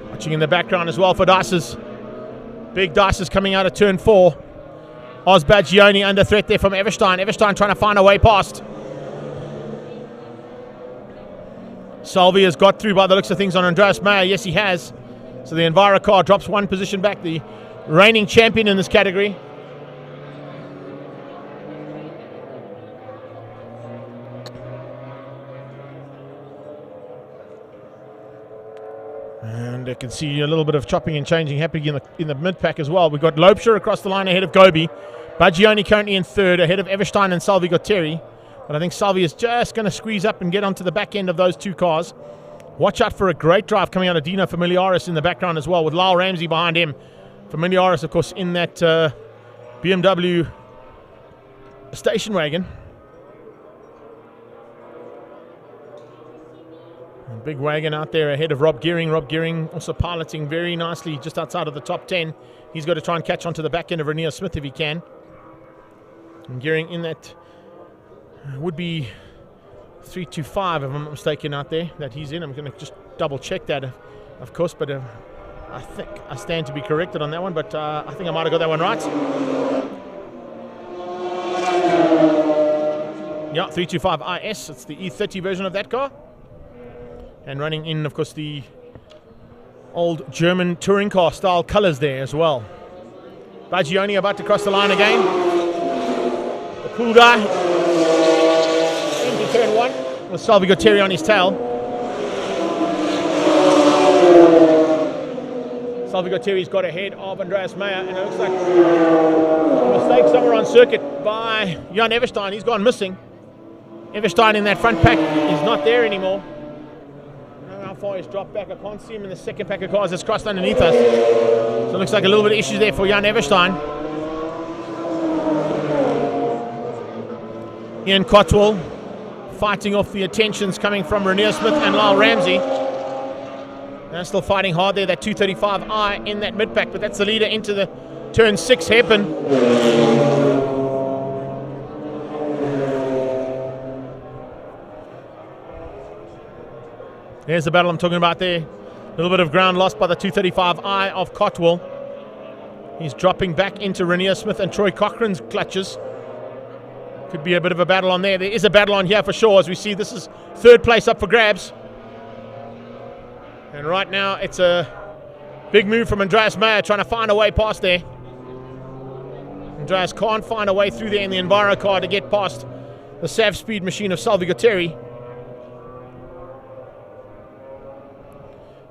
Watching in the background as well for Dices. Big dice is coming out of turn 4. Ozbagioni under threat there from Everstein. Everstein trying to find a way past. Salvi has got through by the looks of things on Andreas Meyer. Yes, he has. So the Enviro car drops one position back. The reigning champion in this category. And I can see a little bit of chopping and changing happening in the mid-pack as well. We've got Lopesher across the line ahead of Gobi. Bagioni currently in third, ahead of Everstein and Salvi Gutteri. But I think Salvi is just going to squeeze up and get onto the back end of those two cars. Watch out for a great drive coming out of Dino Familiaris in the background as well, with Lyle Ramsey behind him. Familiaris, of course, in that BMW station wagon. A big wagon out there ahead of Rob Gearing. Rob Gearing also piloting very nicely just outside of the top 10. He's got to try and catch onto the back end of Renier Smith if he can. And Gearing in that would be 325, if I'm not mistaken, out there that he's in. I'm going to just double check that, of course, but I think I stand to be corrected on that one, but I think I might have got that one right. Yeah, 325 IS. It's the E30 version of that car. And running in, of course, the old German touring car style colors there as well. Bagioni about to cross the line again. The cool guy into turn 1 with Salvi Gutteri on his tail. Salvi Gutteri's got ahead of Andreas Meyer, and it looks like a mistake somewhere on circuit by Jan Everstein. He's gone missing. Everstein in that front pack is not there anymore. How far he's dropped back, I can't see him in the second pack of cars that's crossed underneath us. So it looks like a little bit of issues there for Jan Everstein. Ian Cotwell fighting off the attentions coming from Renier Smith and Lyle Ramsey. They're still fighting hard there, that 235i in that mid-pack, but that's the leader into the turn 6 hairpin. There's the battle I'm talking about there. A little bit of ground lost by the 235i of Cotwell. He's dropping back into Renier Smith and Troy Cochran's clutches. Could be a bit of a battle on there. There is a battle on here for sure. As we see, this is third place up for grabs. And right now, it's a big move from Andreas Meyer trying to find a way past there. Andreas can't find a way through there in the Enviro car to get past the Sav speed machine of Salvi Gutteri.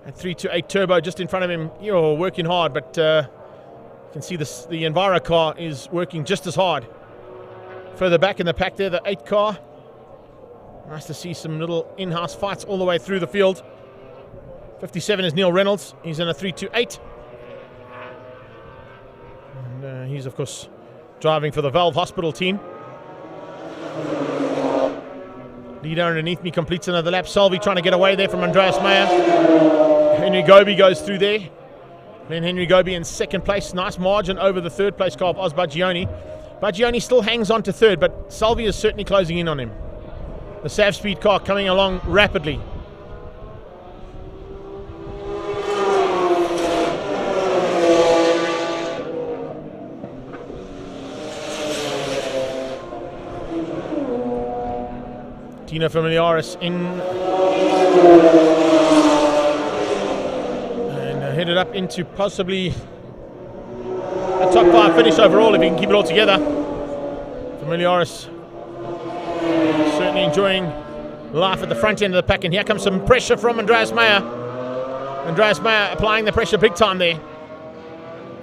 At 328 turbo just in front of him, you're working hard, but you can see the Enviro car is working just as hard. Further back in the pack there, the 8 car. Nice to see some little in-house fights all the way through the field. 57 is Neil Reynolds. He's in a 328. And he's, of course, driving for the Valve Hospital team. Leader underneath me completes another lap. Salvi trying to get away there from Andreas Meyer. Henry Gobi goes through there. Then Henry Gobi in second place. Nice margin over the third place car of Oz Bagioni. Bagioni still hangs on to third, but Salvi is certainly closing in on him. The Sav Speed car coming along rapidly. Dino Familiaris in and headed up into possibly a top 5 finish overall if he can keep it all together. Familiaris certainly enjoying life at the front end of the pack, and here comes some pressure from Andreas Meyer. Andreas Meyer applying the pressure big time there.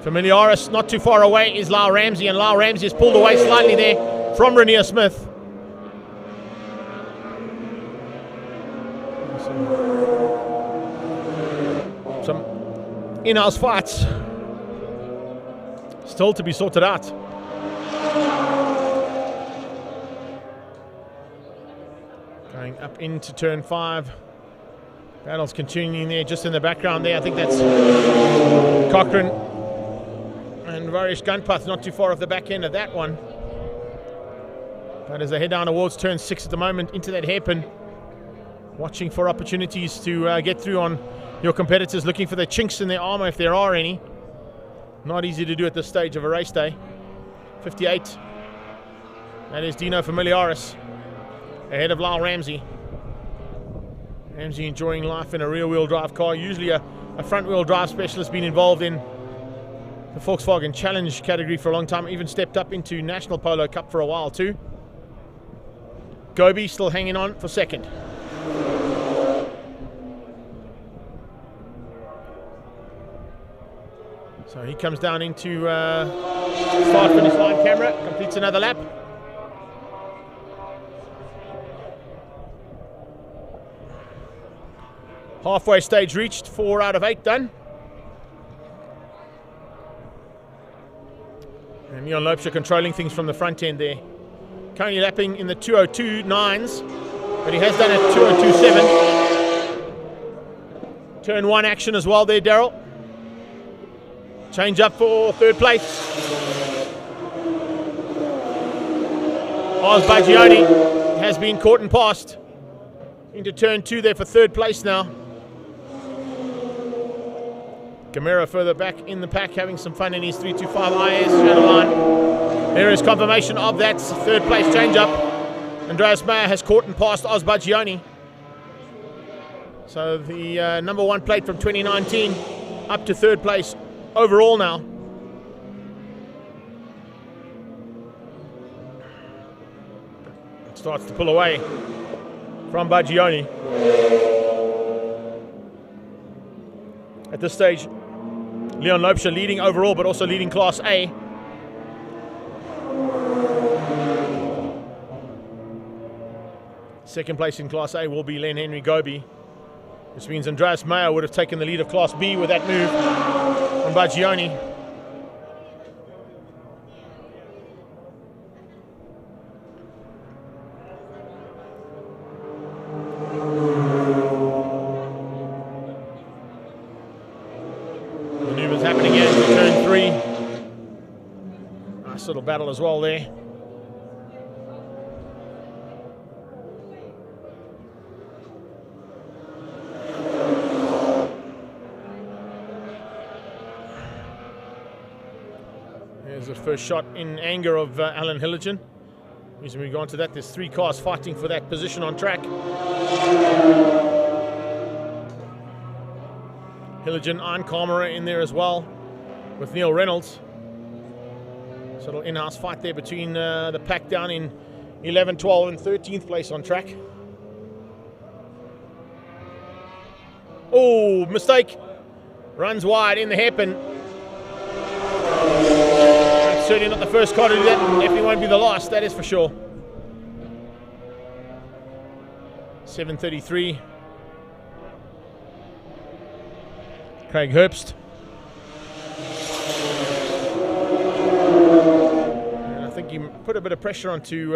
Familiaris not too far away is Lyle Ramsey, and Lyle Ramsey has pulled away slightly there from Renier Smith. Some in-house fights still to be sorted out. Going up into turn 5. Battle's continuing there just in the background there. I think that's Cochrane and Varish Gunpath not too far off the back end of that one. But as they head down towards turn 6 at the moment into that hairpin, watching for opportunities to get through on your competitors, looking for the chinks in their armor if there are any. Not easy to do at this stage of a race day. 58. That is Dino Familiaris ahead of Lyle Ramsey. Ramsey enjoying life in a rear-wheel drive car. Usually a front-wheel drive specialist, been involved in the Volkswagen Challenge category for a long time. Even stepped up into National Polo Cup for a while too. Gobi still hanging on for second. So he comes down into start-finish line camera, completes another lap. Halfway stage reached, 4 out of 8 done. And Leon Lopes controlling things from the front end there. Currently lapping in the 2:02.9s, but he has done a 2:02.7. Turn 1 action as well there, Daryl. Change up for third place. Oz Baggioni has been caught and passed into turn 2 there for third place now. Gamera further back in the pack, having some fun in his 325 IS shadow line. There is confirmation of that third place change up. Andreas Meyer has caught and passed Oz Baggioni. So the number 1 plate from 2019 up to third place overall now. Starts to pull away from Baggioni. At this stage, Leon Lopes leading overall, but also leading Class A. Second place in Class A will be Len Henry Gobi, which means Andreas Meyer would have taken the lead of Class B with that move from Baggioni. Maneuvers happening again in turn 3. Nice little battle as well there. There's the first shot in anger of Alan Hilligan. As we go on to that, there's 3 cars fighting for that position on track. Hilligan and Kamara in there as well with Neil Reynolds. So a little in-house fight there between the pack down in 11, 12 and 13th place on track. Oh, mistake. Runs wide in the hairpin. Certainly not the first car to do that, and definitely won't be the last, that is for sure. 7:33. Craig Herbst. And I think he put a bit of pressure onto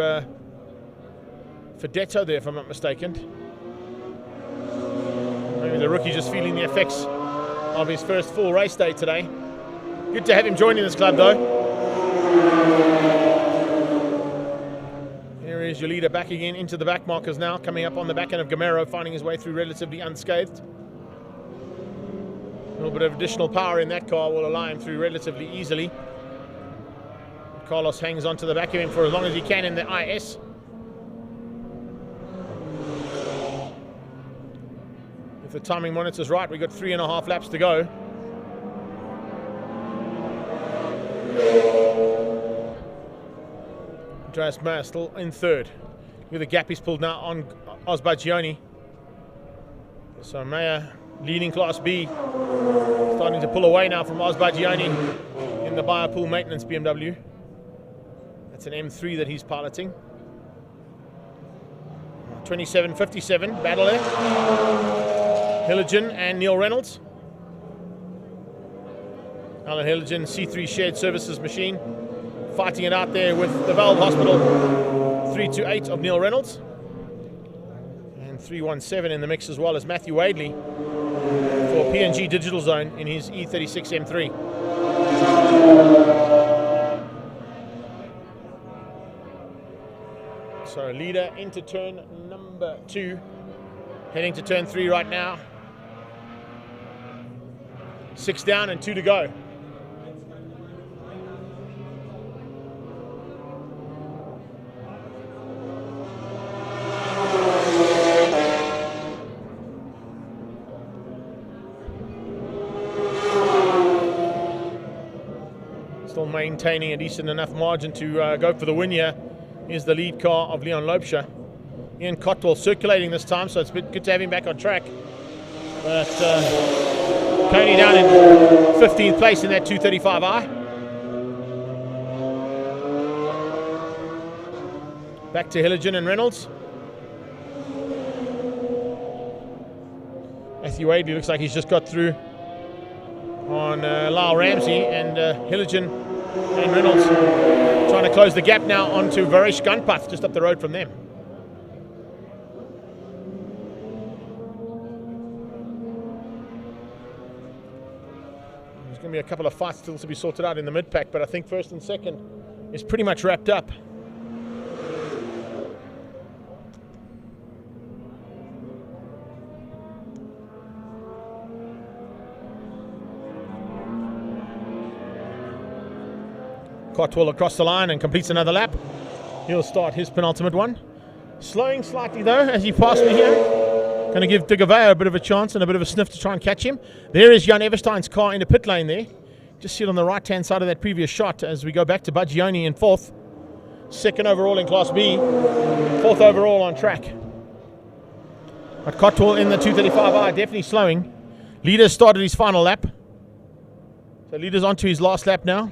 Fedetto there, if I'm not mistaken. Maybe the rookie just feeling the effects of his first full race day today. Good to have him joining this club though. Here is your leader back again into the back markers now, coming up on the back end of Gamero, finding his way through relatively unscathed. A little bit of additional power in that car will allow him through relatively easily. Carlos hangs on to the back of him for as long as he can in the IS. If the timing monitor's right, we've got 3.5 laps to go. Andreas Meyer still in third. With the gap he's pulled now on Oz Baggioni. So Meyer leading Class B. Starting to pull away now from Oz Baggioni in the Biopool Maintenance BMW. That's an M3 that he's piloting. 27.57 battle there. Hilligan and Neil Reynolds. Alan Hilligan, C3 Shared Services Machine. Fighting it out there with the Valve Hospital. 328 of Neil Reynolds. And 317 in the mix as well as Matthew Wadley for P&G Digital Zone in his E36 M3. So leader into turn number 2. Heading to turn 3 right now. 6 down and 2 to go. maintaining a decent enough margin to go for the win here is the lead car of Leon Loubser. Ian Cotwell circulating this time, so it's good to have him back on track. But Coney down in 15th place in that 235i. Back to Hilligan and Reynolds. Matthew Wadley looks like he's just got through on Lyle Ramsey, and Hilligan and Reynolds trying to close the gap now onto Varesh Gunpath just up the road from them. There's going to be a couple of fights still to be sorted out in the mid-pack, but I think first and second is pretty much wrapped up. Cotwell across the line and completes another lap. He'll start his penultimate one. Slowing slightly though as he passed me here. Going to give Digaveo a bit of a chance and a bit of a sniff to try and catch him. There is Jan Everstein's car in the pit lane there. Just see it on the right hand side of that previous shot as we go back to Baggioni in fourth. Second overall in Class B. Fourth overall on track. But Cotwell in the 235i definitely slowing. Leader's started his final lap. So Leader's onto his last lap now.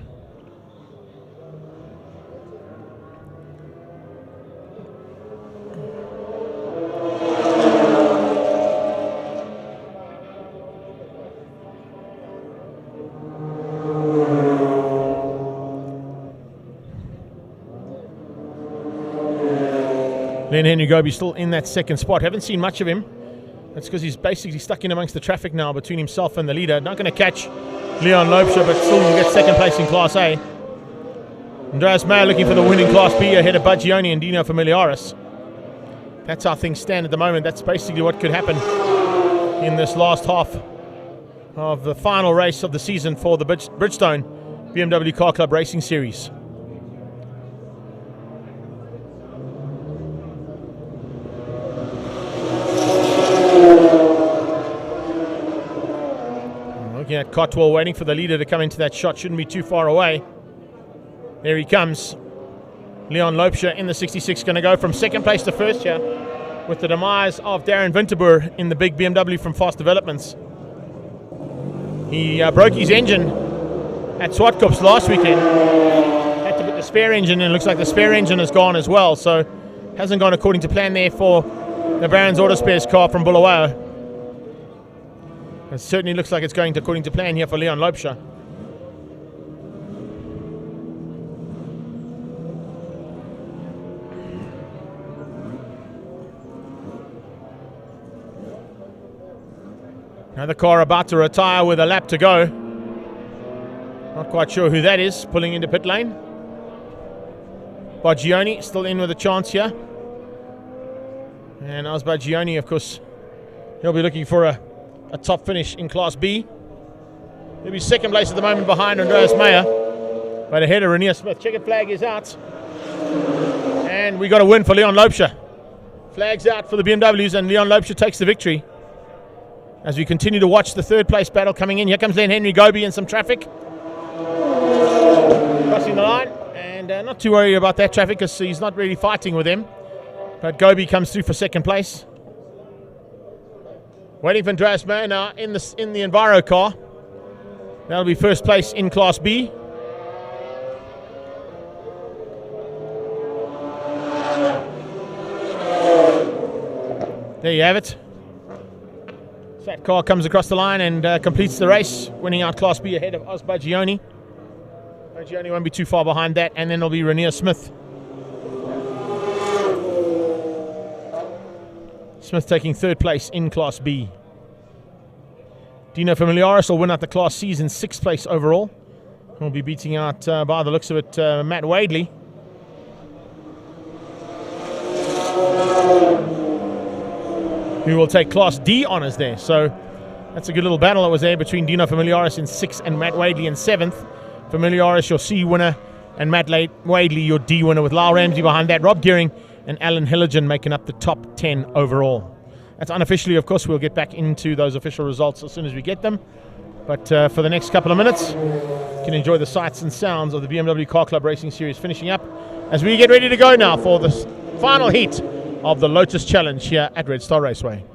Len Henry Goby still in that second spot. Haven't seen much of him. That's because he's basically stuck in amongst the traffic now between himself and the leader. Not going to catch Leon Loubser, but still will get second place in Class A. Andreas Mayer looking for the win in Class B ahead of Baggioni and Dino Familiaris. That's how things stand at the moment. That's basically what could happen in this last half of the final race of the season for the Bridgestone BMW Car Club Racing Series. Looking at Cotwell waiting for the leader to come into that shot. Shouldn't be too far away. There he comes. Leon Loubser in the 66 going to go from second place to first here with the demise of Darren Winterboer in the big BMW from Fast Developments. He broke his engine at Swartkops last weekend. Had to put the spare engine in. Looks like the spare engine is gone as well, so hasn't gone according to plan there for the Barron's Auto Spares car from Bulawayo. It certainly looks like it's going according to plan here for Leon Loubser. Another car about to retire with a lap to go. Not quite sure who that is, pulling into pit lane. Baggioni still in with a chance here. And as Baggioni, of course, he'll be looking for a top finish in Class B. He'll be second place at the moment behind Andreas Mayer. But ahead of Renier Smith. Checkered flag is out. And we got a win for Leon Loubser. Flag's out for the BMWs and Leon Loubser takes the victory. As we continue to watch the third place battle coming in. Here comes Len Henry Goby in some traffic. Crossing the line. And not too worried about that traffic because he's not really fighting with him. But Goby comes through for second place. Waiting for Andreas Mayer now in the Enviro car. That'll be first place in Class B. There you have it. That car comes across the line and completes the race, winning out Class B ahead of Oz Baggioni. Baggioni won't be too far behind that, and then it'll be Renier Smith. Smith taking third place in Class B. Dino Familiaris will win out the Class C's in sixth place overall. He'll be beating out, by the looks of it, Matt Wadley. Who will take Class D honours there. So that's a good little battle that was there between Dino Familiaris in 6th and Matt Wadley in 7th. Familiaris, your C winner, and Matt Wadley, your D winner, with Lyle Ramsey behind that. Rob Gearing and Alan Hilligan making up the top 10 overall. That's unofficially, of course. We'll get back into those official results as soon as we get them. But for the next couple of minutes, you can enjoy the sights and sounds of the BMW Car Club Racing Series finishing up as we get ready to go now for the final heat of the Lotus Challenge here at Red Star Raceway.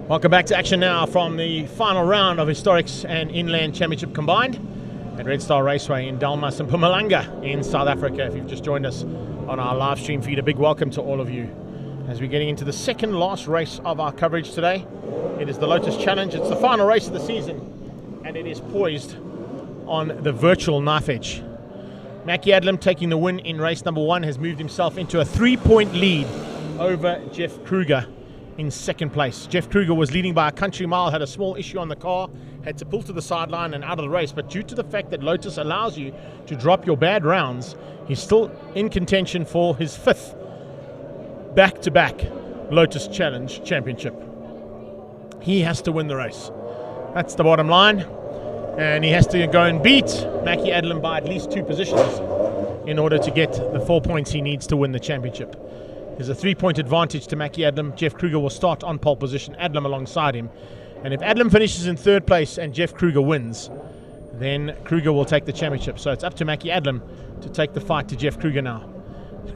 Welcome back to action now from the final round of Historics and Inland Championship combined at Red Star Raceway in Dalmas and Mpumalanga in South Africa. If you've just joined us on our live stream feed, a big welcome to all of you as we're getting into the second last race of our coverage today. It is the Lotus Challenge. It's the final race of the season, and it is poised on the virtual knife edge. Mackie Adlam, taking the win in race number 1, has moved himself into a 3-point lead over Jeff Kruger in second place. Jeff Kruger was leading by a country mile, had a small issue on the car, had to pull to the sideline and out of the race, but due to the fact that Lotus allows you to drop your bad rounds, he's still in contention for his 5th back-to-back Lotus Challenge Championship. He has to win the race. That's the bottom line. And he has to go and beat Mackie Adlam by at least 2 positions in order to get the 4 points he needs to win the championship. There's a 3-point advantage to Mackie Adlam. Jeff Kruger will start on pole position, Adlam alongside him. And if Adlam finishes in 3rd place and Jeff Kruger wins, then Kruger will take the championship. So it's up to Mackie Adlam to take the fight to Jeff Kruger now.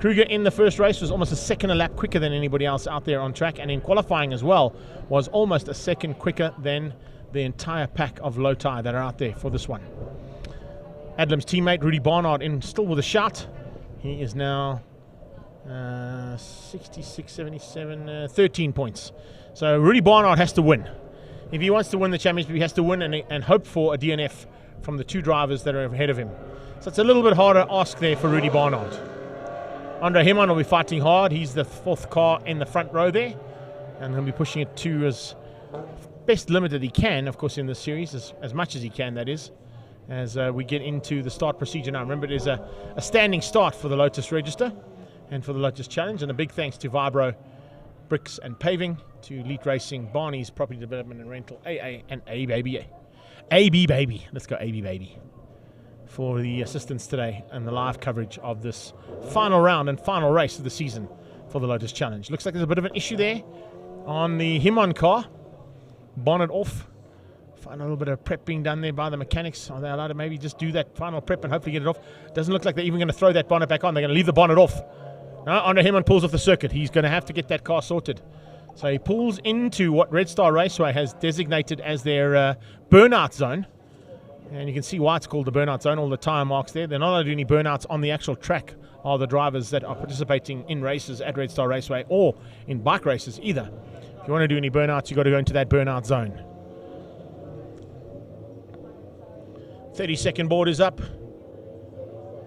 Kruger in the first race was almost a second a lap quicker than anybody else out there on track, and in qualifying as well was almost a second quicker than the entire pack of Lotus that are out there for this one. Adlam's teammate Rudy Barnard in still with a shout. He is now 66, 77, 13 points. So Rudy Barnard has to win. If he wants to win the championship, he has to win and hope for a DNF from the 2 drivers that are ahead of him. So it's a little bit harder ask there for Rudy Barnard. Andre Hemon will be fighting hard. He's the 4th car in the front row there, and he'll be pushing it to as best limited he can, of course, in this series, as much as he can, that is, as we get into the start procedure now. Remember, there's a standing start for the Lotus Register and for the Lotus Challenge, and a big thanks to Vibro Bricks and Paving, to Elite Racing, Barney's Property Development and Rental, AA, and AB Baby. Let's go AB Baby for the assistance today and the live coverage of this final round and final race of the season for the Lotus Challenge. Looks like there's a bit of an issue there on the Himon car. Bonnet off. Find a little bit of prep being done there by the mechanics. Are they allowed to maybe just do that final prep and hopefully get it off? Doesn't look like they're even going to throw that bonnet back on. They're going to leave the bonnet off. No, Andre Hemon pulls off the circuit. He's going to have to get that car sorted. So he pulls into what Red Star Raceway has designated as their burnout zone. And you can see why it's called the burnout zone. All the tire marks there. They're not allowed to do any burnouts on the actual track, are the drivers that are participating in races at Red Star Raceway or in bike races either. If you want to do any burnouts, you've got to go into that burnout zone. 30-second board is up.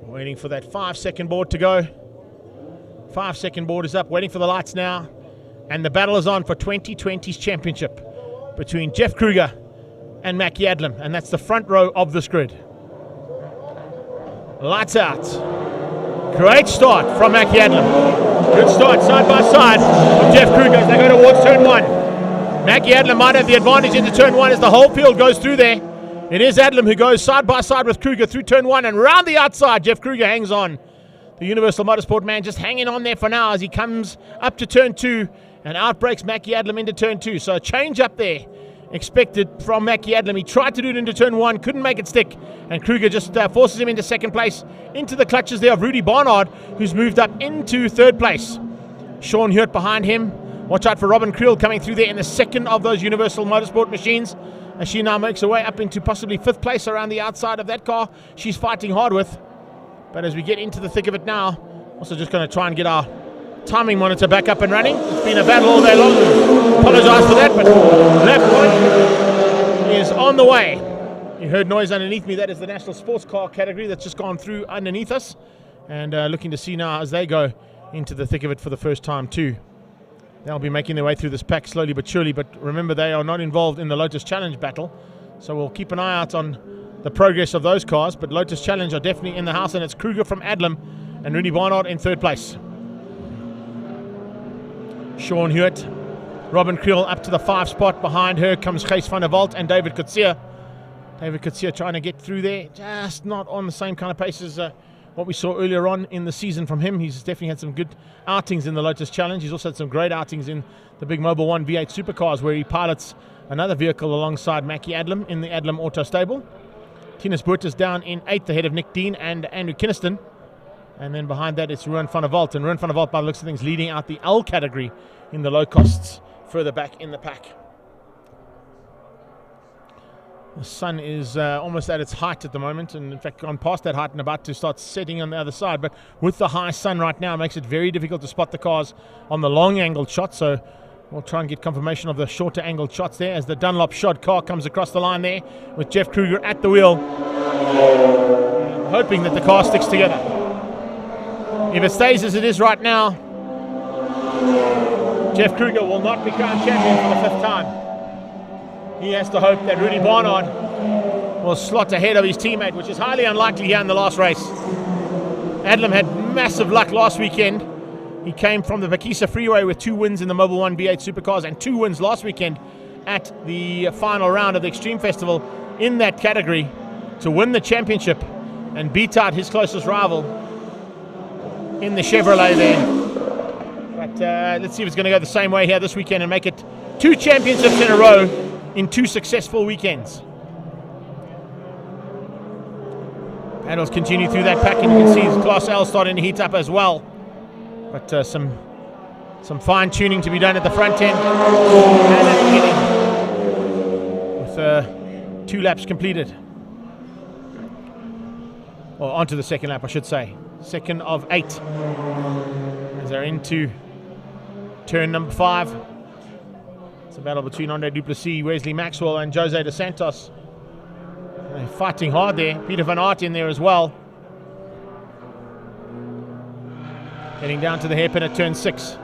Waiting for that 5-second board to go. 5-second board is up. Waiting for the lights now. And the battle is on for 2020's championship between Jeff Kruger and Mackie Adlam. And that's the front row of this grid. Lights out. Great start from Mackie Adlam. Good start side by side with Jeff Kruger as they go towards turn 1. Mackie Adlam might have the advantage into turn 1 as the whole field goes through there. It is Adlam who goes side by side with Kruger through turn 1, and round the outside Jeff Kruger hangs on. The Universal Motorsport man just hanging on there for now as he comes up to turn 2 and outbreaks Mackie Adlam into turn 2. So a change up there expected from Mackie Adlam. He tried to do it into turn 1, couldn't make it stick, and Kruger just forces him into second place, into the clutches there of Rudy Barnard, who's moved up into 3rd place. Sean Hewitt behind him. Watch out for Robin Creel coming through there in the second of those Universal Motorsport machines, as she now makes her way up into possibly 5th place around the outside of that car she's fighting hard with. But as we get into the thick of it now, also just going to try and get our timing monitor back up and running. It's been a battle all day long. Apologise for that, but lap 1 is on the way. You heard noise underneath me. That is the National Sports Car category that's just gone through underneath us. And looking to see now as they go into the thick of it for the first time too. They'll be making their way through this pack slowly but surely, but remember they are not involved in the Lotus Challenge battle, so we'll keep an eye out on the progress of those cars. But Lotus Challenge are definitely in the house, and it's Kruger from Adlam and Rudy Barnard in 3rd place. Sean Hewitt, Robin Creel up to the 5 spot. Behind her comes Gijs van der Walt and David Coetzee. David Coetzee trying to get through there, just not on the same kind of pace as what we saw earlier on in the season from him. He's definitely had some good outings in the Lotus Challenge. He's also had some great outings in the big Mobil 1 V8 Supercars, where he pilots another vehicle alongside Mackie Adlam in the Adlam Auto Stable. Tinus Boertes down in 8th ahead of Nick Dean and Andrew Kinniston. And then behind that it's Ruan van der Walt. And Ruan van der Walt, by the looks of things, leading out the L category in the low costs further back in the pack. The sun is almost at its height at the moment, and in fact gone past that height and about to start setting on the other side. But with the high sun right now, it makes it very difficult to spot the cars on the long angled shot. So we'll try and get confirmation of the shorter angled shots there as the Dunlop shod car comes across the line there with Jeff Kruger at the wheel, hoping that the car sticks together. If it stays as it is right now, Jeff Kruger will not be crowned champion for the 5th time. He has to hope that Rudy Barnard will slot ahead of his teammate, which is highly unlikely here in the last race. Adlam had massive luck last weekend. He came from the Vakisa Freeway with 2 wins in the Mobil 1 V8 Supercars and 2 wins last weekend at the final round of the Extreme Festival in that category to win the championship and beat out his closest rival in the Chevrolet there. But let's see if it's going to go the same way here this weekend and make it 2 championships in a row in 2 successful weekends. Panels continue through that pack, and you can see Class L starting to heat up as well. But some fine tuning to be done at the front end and at the beginning, with 2 laps completed. Or onto the second lap, I should say. Second of 8 as they're into turn number 5. It's a battle between Andre Duplessis, Wesley Maxwell and Jose Dos Santos. They're fighting hard there. Peter van Aert in there as well. Heading down to the hairpin at turn 6.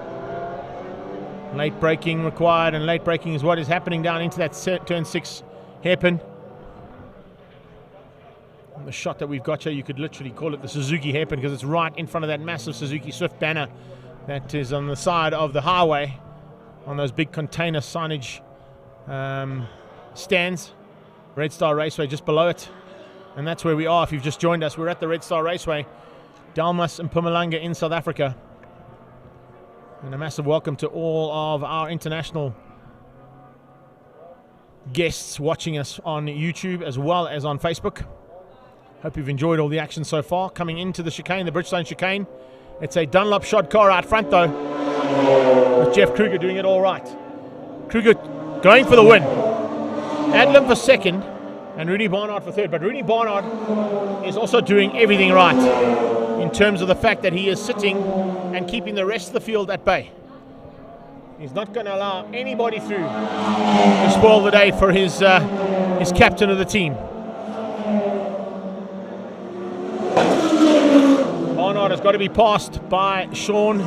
Late braking required, and late braking is what is happening down into that turn 6 hairpin. The shot that we've got here, you could literally call it the Suzuki hairpin because it's right in front of that massive Suzuki Swift banner that is on the side of the highway on those big container signage stands. Red Star Raceway just below it, and that's where we are. If you've just joined us, we're at the Red Star Raceway, Dalmas and Mpumalanga in South Africa. And a massive welcome to all of our international guests watching us on YouTube as well as on Facebook. Hope you've enjoyed all the action so far. Coming into the chicane, the Bridgestone chicane. It's a Dunlop shod car out front though, with Jeff Kruger doing it all right. Kruger going for the win. Adlam for second and Rudy Barnard for third. But Rudy Barnard is also doing everything right in terms of the fact that he is sitting and keeping the rest of the field at bay. He's not going to allow anybody through to spoil the day for his captain of the team. Barnard has got to be passed by Sean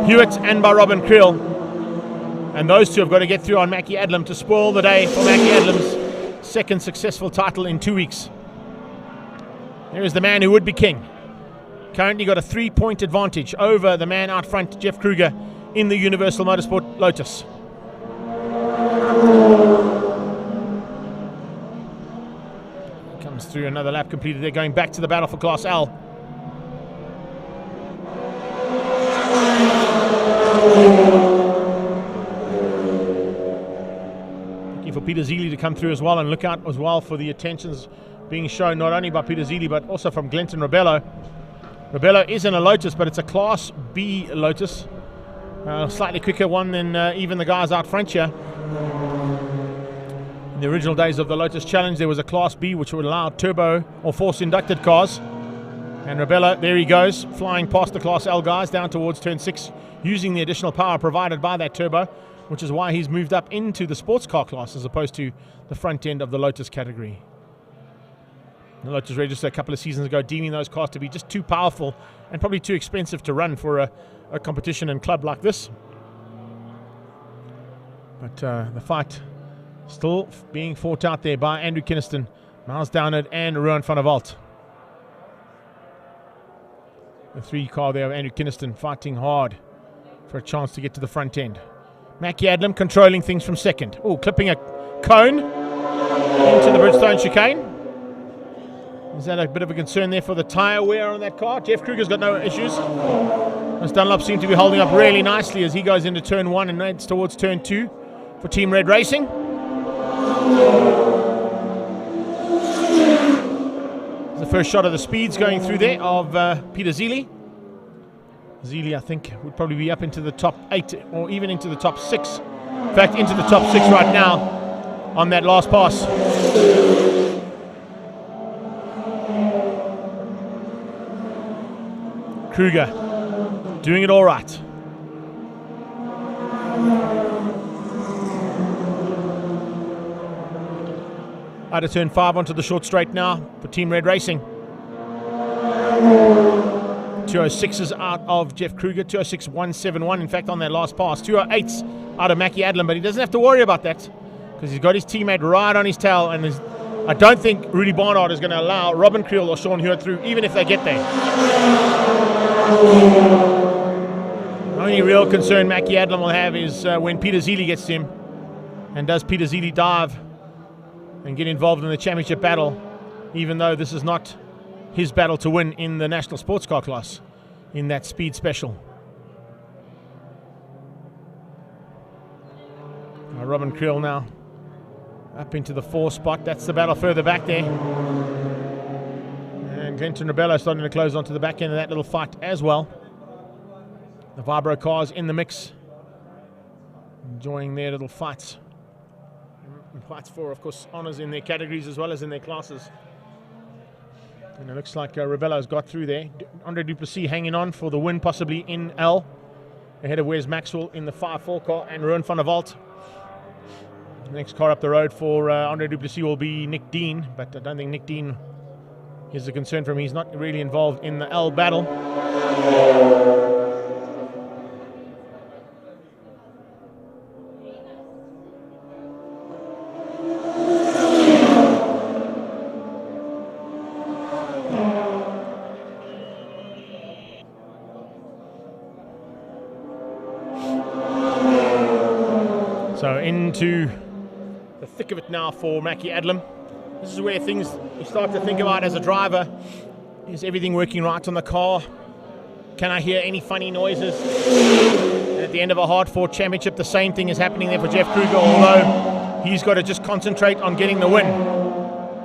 Hewitt and by Robin Creel. And those two have got to get through on Mackie Adlam to spoil the day for Mackie Adlam's second successful title in 2 weeks. There is the man who would be king. Currently got a 3-point advantage over the man out front, Jeff Kruger, in the Universal Motorsport Lotus. Comes through another lap completed. They're going back to the battle for Class L. Looking for Peter Zeeley to come through as well, and look out as well for the attentions being shown not only by Peter Zeeley but also from Glenton Robello. Robello is in a Lotus, but it's a Class B Lotus. Slightly quicker one than even the guys out front here. In the original days of the Lotus Challenge, there was a Class B which would allow turbo or force inducted cars. And Robello, there he goes, flying past the Class L guys down towards turn 6, using the additional power provided by that turbo, which is why he's moved up into the sports car class as opposed to the front end of the Lotus category. The Lotus registered a couple of seasons ago deeming those cars to be just too powerful and probably too expensive to run for a competition and club like this. But the fight still being fought out there by Andrew Kinniston, Miles Downard and Ruan van der Walt. The 3 car there of Andrew Kinniston fighting hard for a chance to get to the front end. Mackie Adlam controlling things from second. Oh, clipping a cone into the Bridgestone chicane. Is that a bit of a concern there for the tyre wear on that car? Jeff Kruger's got no issues. Those Dunlop seem to be holding up really nicely as he goes into turn 1 and heads towards turn 2 for Team Red Racing. The first shot of the speeds going through there of Peter Zeeley. Zeeley, I think, would probably be up into the top 8 or even into the top 6. In fact, into the top 6 right now on that last pass. Kruger doing it all right. Out of turn 5 onto the short straight now for Team Red Racing. 206s out of Jeff Kruger, 206.171 in fact on that last pass. 208s out of Mackie Adlam, but he doesn't have to worry about that because he's got his teammate right on his tail, and I don't think Rudy Barnard is going to allow Robin Creel or Sean Hewitt through, even if they get there. The only real concern Mackie Adlam will have is when Peter Zeely gets to him, and does Peter Zeely dive and get involved in the championship battle, even though this is not his battle to win in the national sports car class in that speed special. Robin Creel now up into the 4 spot. That's the battle further back there. And Glenton Rebello starting to close onto the back end of that little fight as well. The Vibro cars in the mix, enjoying their little fights. And fights for, of course, honours in their categories as well as in their classes. And it looks like Rebello's got through there. Andre Duplessis hanging on for the win, possibly in L, ahead of Wes Maxwell in the 5-4 car and Ruan van der Walt. The next car up the road for Andre Duplessis will be Nick Dean, but I don't think Nick Dean is a concern for him. He's not really involved in the L battle. So into the thick of it now for Mackie Adlam. This is where things you start to think about as a driver. Is everything working right on the car? Can I hear any funny noises? And at the end of a hard-fought championship, the same thing is happening there for Jeff Kruger, although he's got to just concentrate on getting the win.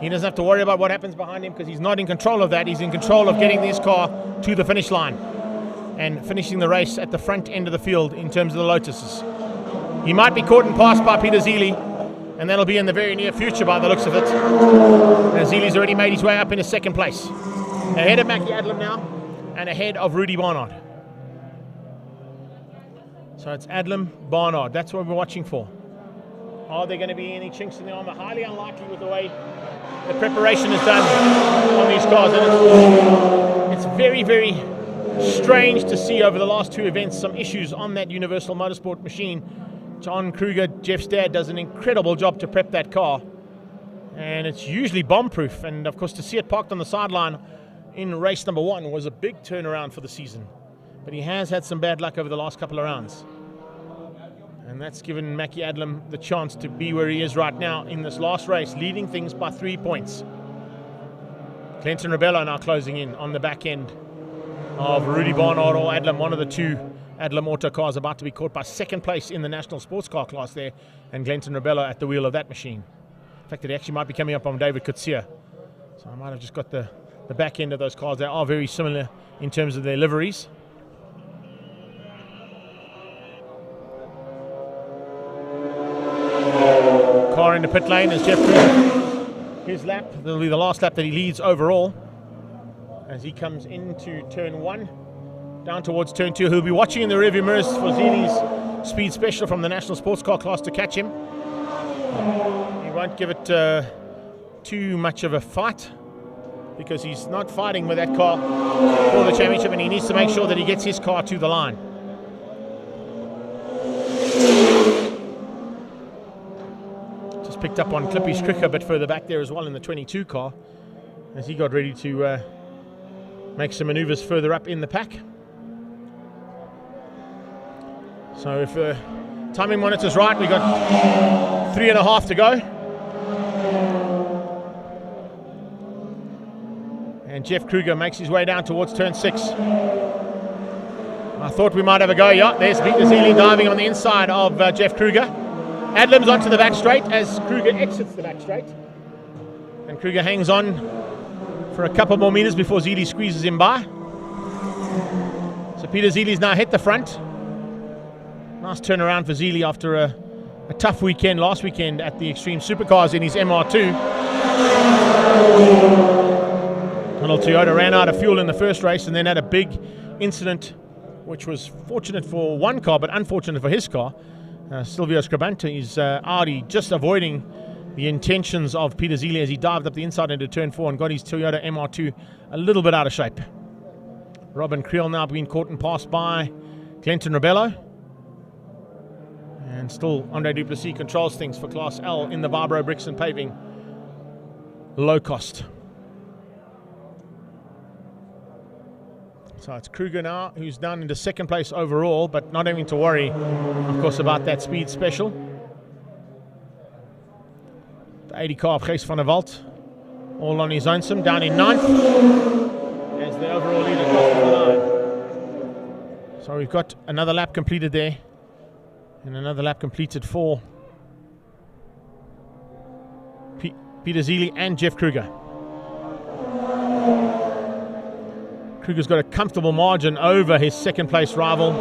He doesn't have to worry about what happens behind him because he's not in control of that. He's in control of getting this car to the finish line and finishing the race at the front end of the field in terms of the Lotuses. He might be caught and passed by Peter Zeely, and that'll be in the very near future by the looks of it. And Zeely's already made his way up into second place. Ahead of Mackie Adlam now, and ahead of Rudy Barnard. So it's Adlam, Barnard. That's what we're watching for. Are there going to be any chinks in the armor? Highly unlikely with the way the preparation is done on these cars. And it's very, very strange to see over the last 2 events some issues on that Universal Motorsport machine. John Kruger, Jeff's dad, does an incredible job to prep that car. And it's usually bomb-proof. And, of course, to see it parked on the sideline in race number 1 was a big turnaround for the season. But he has had some bad luck over the last couple of rounds. And that's given Mackie Adlam the chance to be where he is right now in this last race, leading things by 3 points. Clinton Rebello now closing in on the back end of Rudy Barnard or Adlam, one of the 2 Adlam Auto cars about to be caught by second place in the national sports car class there, and Glenton Rebello at the wheel of that machine. In fact, it actually might be coming up on David Kutsia. So I might have just got the back end of those cars. They are very similar in terms of their liveries. Car in the pit lane as Jeff Kruger. His lap, that'll be the last lap that he leads overall as he comes into turn 1. Down towards turn 2. He'll be watching in the rearview mirrors for Zeely's speed special from the national sports car class to catch him. He won't give it too much of a fight because he's not fighting with that car for the championship, and he needs to make sure that he gets his car to the line. Just picked up on Clippy Stricker a bit further back there as well in the 22 car as he got ready to make some maneuvers further up in the pack. So if the timing monitor's right, we've got 3.5 to go. And Jeff Kruger makes his way down towards turn 6. I thought we might have a go. Yeah, there's Peter Zeely diving on the inside of Jeff Kruger. Adlam's onto the back straight as Kruger exits the back straight. And Kruger hangs on for a couple more meters before Zeely squeezes him by. So Peter Zeely's now hit the front. Nice turnaround for Zeely after a a tough weekend last weekend at the Extreme Supercars in his MR2. Little Toyota ran out of fuel in the first race and then had a big incident, which was fortunate for one car but unfortunate for his car. Silvio Scribante's Audi just avoiding the intentions of Peter Zili as he dived up the inside into turn 4 and got his Toyota MR2 a little bit out of shape. Robin Creel now being caught and passed by Clinton Rebello. And still Andre Duplessis controls things for Class L in the Vibro Bricks and Paving low cost. So it's Kruger now, who's down into second place overall, but not having to worry, of course, about that speed special. The 80 car of Gijs van der Walt, all on his own, down in 9th, as the overall leader crosses the line. So we've got another lap completed there, and another lap completed for Peter Zili and Jeff Kruger. Kruger's got a comfortable margin over his second place rival.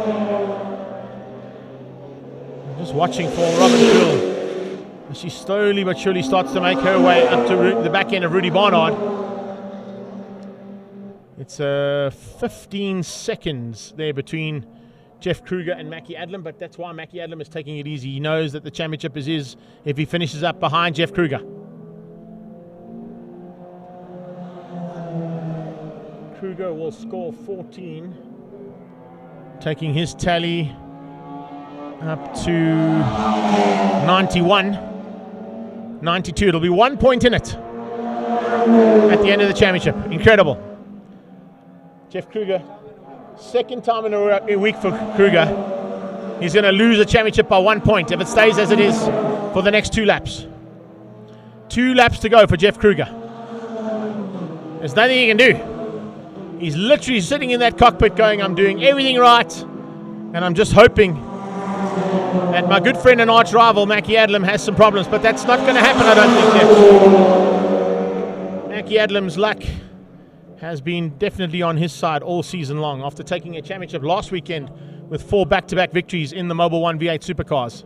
I'm just watching for Robin Creel as she slowly but surely starts to make her way up to the back end of Rudy Barnard. It's 15 seconds there between Jeff Kruger and Mackie Adlam, but that's why Mackie Adlam is taking it easy. He knows that the championship is his if he finishes up behind Jeff Kruger. Kruger will score 14, taking his tally up to 91, 92. It'll be 1 point in it at the end of the championship. Incredible. Jeff Kruger, second time in a week for Kruger. He's going to lose the championship by 1 point if it stays as it is for the next 2 laps. 2 laps to go for Jeff Kruger. There's nothing he can do. He's literally sitting in that cockpit going, I'm doing everything right, and I'm just hoping that my good friend and arch rival, Mackie Adlam, has some problems, but that's not going to happen, I don't think yet. Mackie Adlam's luck has been definitely on his side all season long, after taking a championship last weekend with 4 back-to-back victories in the Mobil 1 V8 Supercars.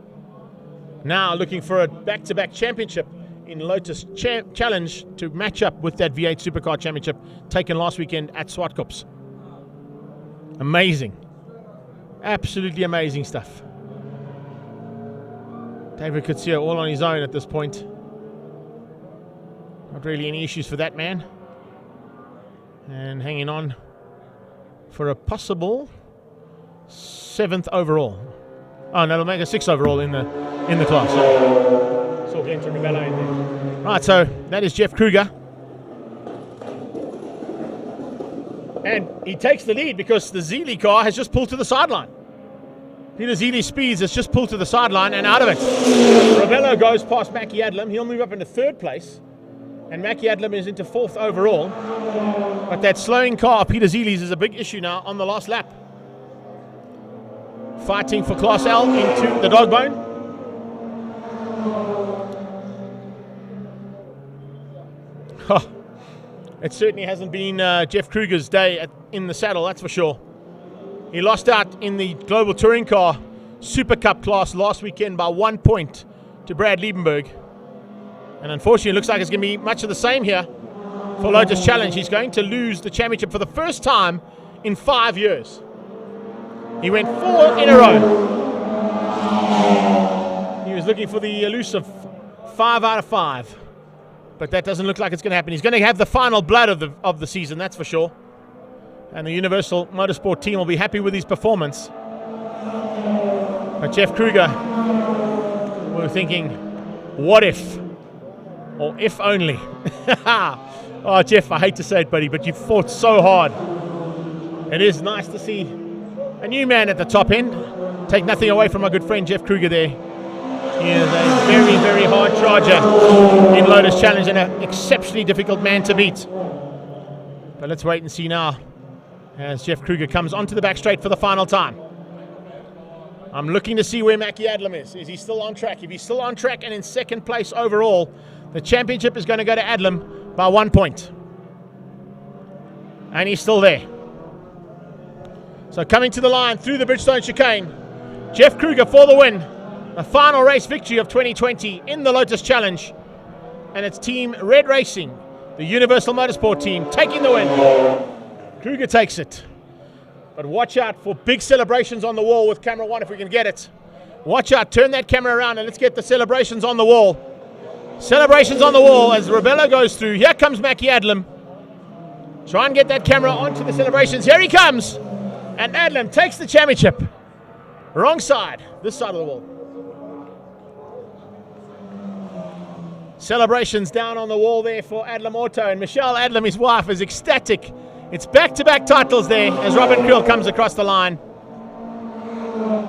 Now looking for a back-to-back championship in Lotus Challenge to match up with that V8 Supercar Championship taken last weekend at Swartkops. Amazing. Absolutely amazing stuff. David Kutsia all on his own at this point. Not really any issues for that man. And hanging on for a possible 7th overall. Oh no, it'll make a 6th overall in the class. Saw Clinton Rebello in there. Right, so that is Jeff Kruger. And he takes the lead because the Zili car has just pulled to the sideline. Peter Zili's Speeds has just pulled to the sideline and out of it. Rebello goes past Mackie Adlam. He'll move up into 3rd place. And Mackie Adlam is into 4th overall. But that slowing car of Peter Zili's is a big issue now on the last lap. Fighting for Class L into the dog bone. It certainly hasn't been Jeff Kruger's day in the saddle, that's for sure. He lost out in the Global Touring Car Super Cup class last weekend by 1 point to Brad Liebenberg. And unfortunately, it looks like it's going to be much of the same here for Lotus Challenge. He's going to lose the championship for the first time in 5 years. He went 4 in a row. He was looking for the elusive 5 out of 5. But that doesn't look like it's going to happen. He's going to have the final blood of the season, that's for sure. And the Universal Motorsport team will be happy with his performance. But Jeff Kruger, we're thinking, what if? Or if only. Oh, Jeff, I hate to say it, buddy, but you fought so hard. It is nice to see a new man at the top end. Take nothing away from my good friend Jeff Kruger there. He is a very, very hard charger in Lotus Challenge and an exceptionally difficult man to beat. But let's wait and see now as Jeff Kruger comes onto the back straight for the final time. I'm looking to see where Mackie Adlam is. Is he still on track? If he's still on track and in 2nd place overall, the championship is going to go to Adlam by 1 point. And he's still there. So coming to the line through the Bridgestone chicane, Jeff Kruger for the win. A final race victory of 2020 in the Lotus Challenge. And it's Team Red Racing, the Universal Motorsport team, taking the win. Kruger takes it. But watch out for big celebrations on the wall with camera one if we can get it. Watch out, turn that camera around and let's get the celebrations on the wall. Celebrations on the wall as Rebello goes through. Here comes Mackie Adlam. Try and get that camera onto the celebrations. Here he comes. And Adlam takes the championship. Wrong side, this side of the wall. Celebrations down on the wall there for Adlam Auto. And Michelle Adlam, his wife, is ecstatic. It's back-to-back titles there as Robin Creel comes across the line.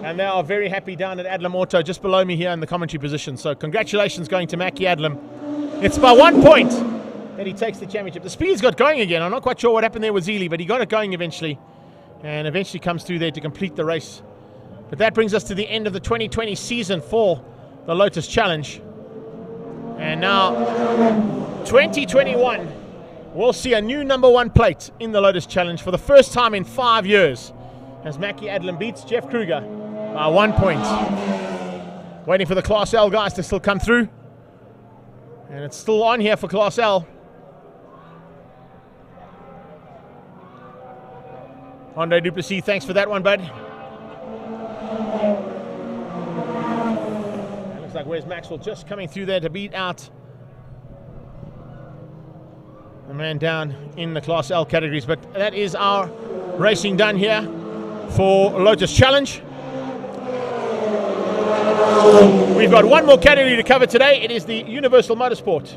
And they are very happy down at Adlam Auto, just below me here in the commentary position. So congratulations going to Mackie Adlam. It's by 1 point that he takes the championship. The speed's got going again. I'm not quite sure what happened there with Zealy, but he got it going eventually. And eventually comes through there to complete the race. But that brings us to the end of the 2020 season for the Lotus Challenge. And now 2021, we'll see a new #1 plate in the Lotus Challenge for the first time in 5 years as Mackie Adlam beats Jeff Kruger by 1 point. Waiting for the Class L guys to still come through. And it's still on here for Class L. Andre Duplessis, thanks for that one, bud. Looks like Wes Maxwell just coming through there to beat out the man down in the Class L categories. But that is our racing done here for Lotus Challenge. We've got one more category to cover today. It is the Universal Motorsport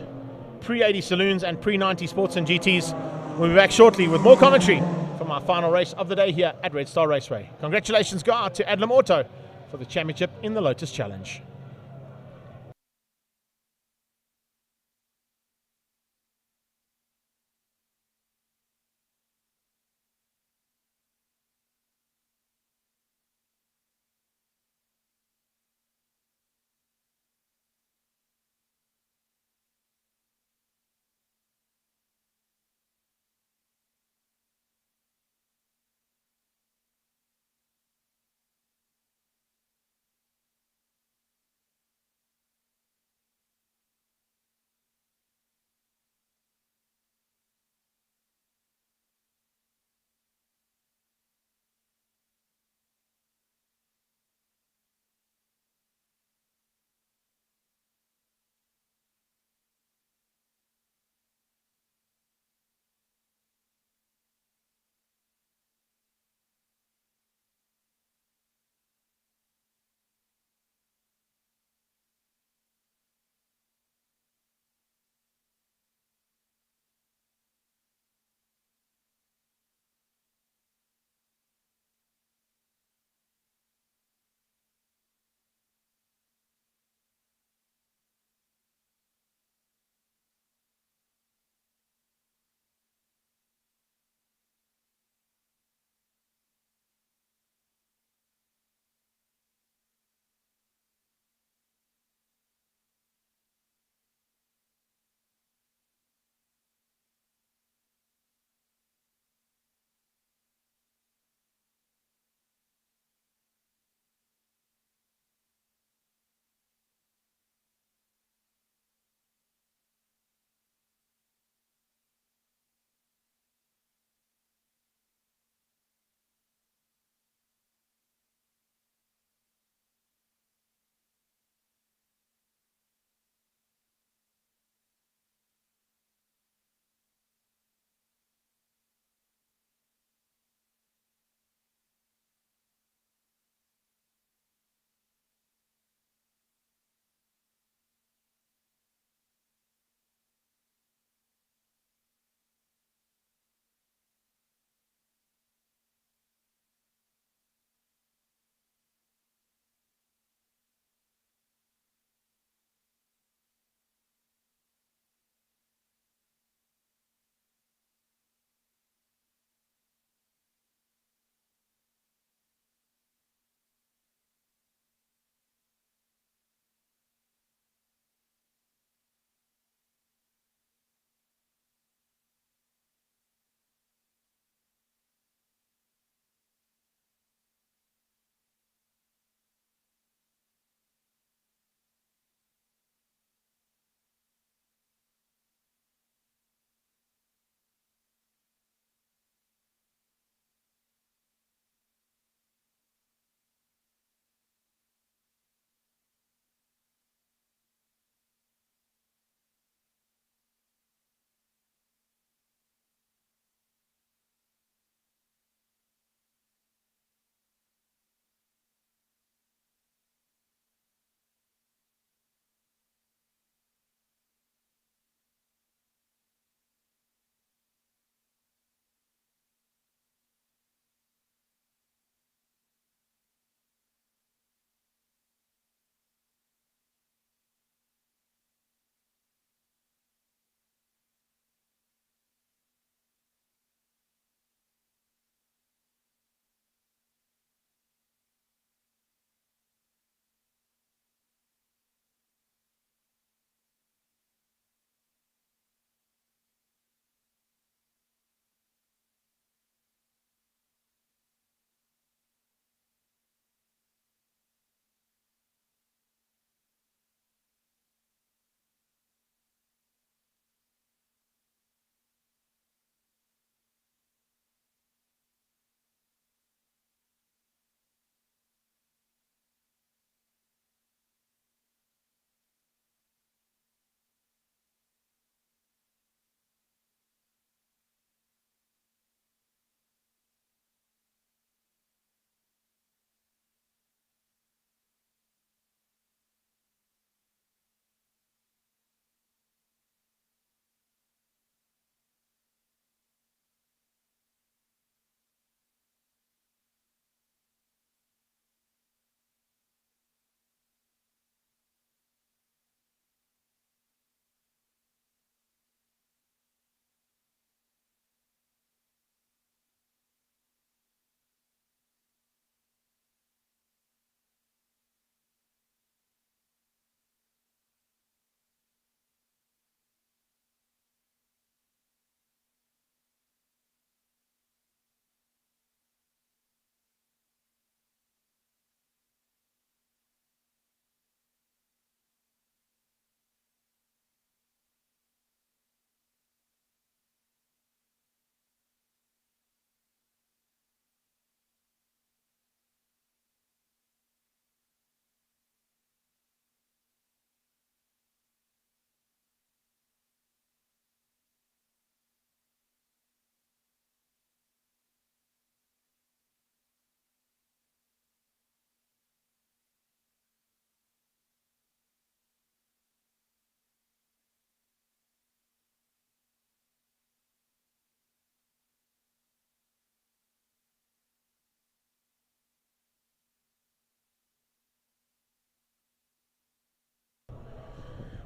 Pre-80 Saloons and Pre-90 Sports and GTs. We'll be back shortly with more commentary from our final race of the day here at Red Star Raceway. Congratulations go out to Adlam Auto for the championship in the Lotus Challenge.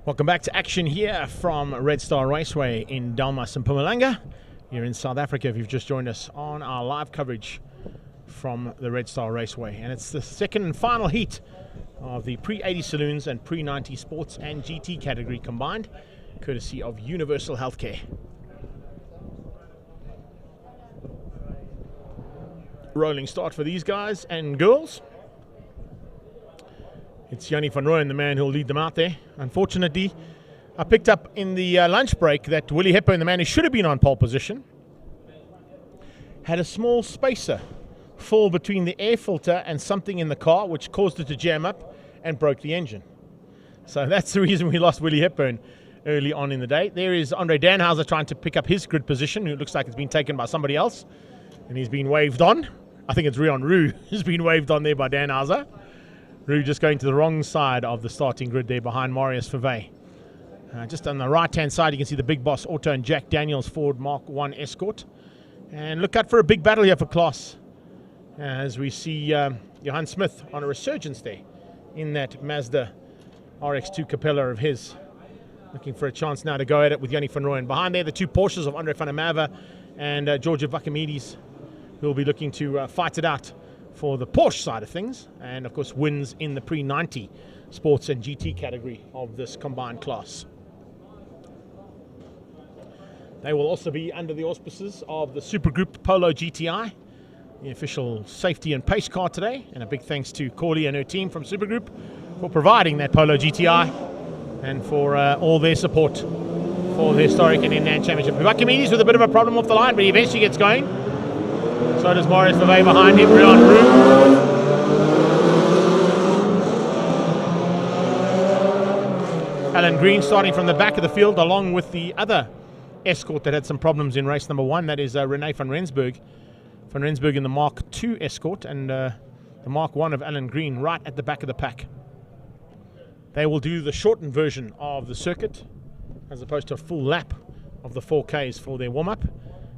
Welcome back to action here from Red Star Raceway in Dalmas and Mpumalanga here in South Africa. If you've just joined us on our live coverage from the Red Star Raceway, and it's the second and final heat of the Pre-80 Saloons and Pre-90 Sports and GT category combined, courtesy of Universal Healthcare. Rolling start for these guys and girls. It's Jannie van Rooyen, the man who'll lead them out there. Unfortunately, I picked up in the lunch break that Willie Hepburn, the man who should have been on pole position, had a small spacer fall between the air filter and something in the car, which caused it to jam up and broke the engine. So that's the reason we lost Willie Hepburn early on in the day. There is Andre Danhauser trying to pick up his grid position, who looks like it's been taken by somebody else, and he's been waved on. I think it's Rion Roux who's been waved on there by Danhauser. Roux just going to the wrong side of the starting grid there behind Marius Fave. Just on the right-hand side, you can see the Big Boss Auto and Jack Daniels Ford Mark 1 Escort. And look out for a big battle here for class, as we see Johan Smith on a resurgence there in that Mazda RX-2 Capella of his. Looking for a chance now to go at it with Jannie van Rooyen. Behind there, the two Porsches of Andre van der Merwe and Georgia Vakamides, who will be looking to fight it out for the Porsche side of things, and of course wins in the Pre-90 Sports and GT category of this combined class. They will also be under the auspices of the Super Group Polo GTI, the official safety and pace car today, and a big thanks to Corley and her team from Super Group for providing that Polo GTI and for all their support for the historic and inland championship. Vakamides with a bit of a problem off the line, but he eventually gets going. So does Marius Fave behind him, Rion Roux. Alan Green starting from the back of the field, along with the other Escort that had some problems in race number 1. That is René van Rensburg. Van Rensburg in the Mark II Escort, and the Mark 1 of Alan Green right at the back of the pack. They will do the shortened version of the circuit, as opposed to a full lap of the 4Ks for their warm-up.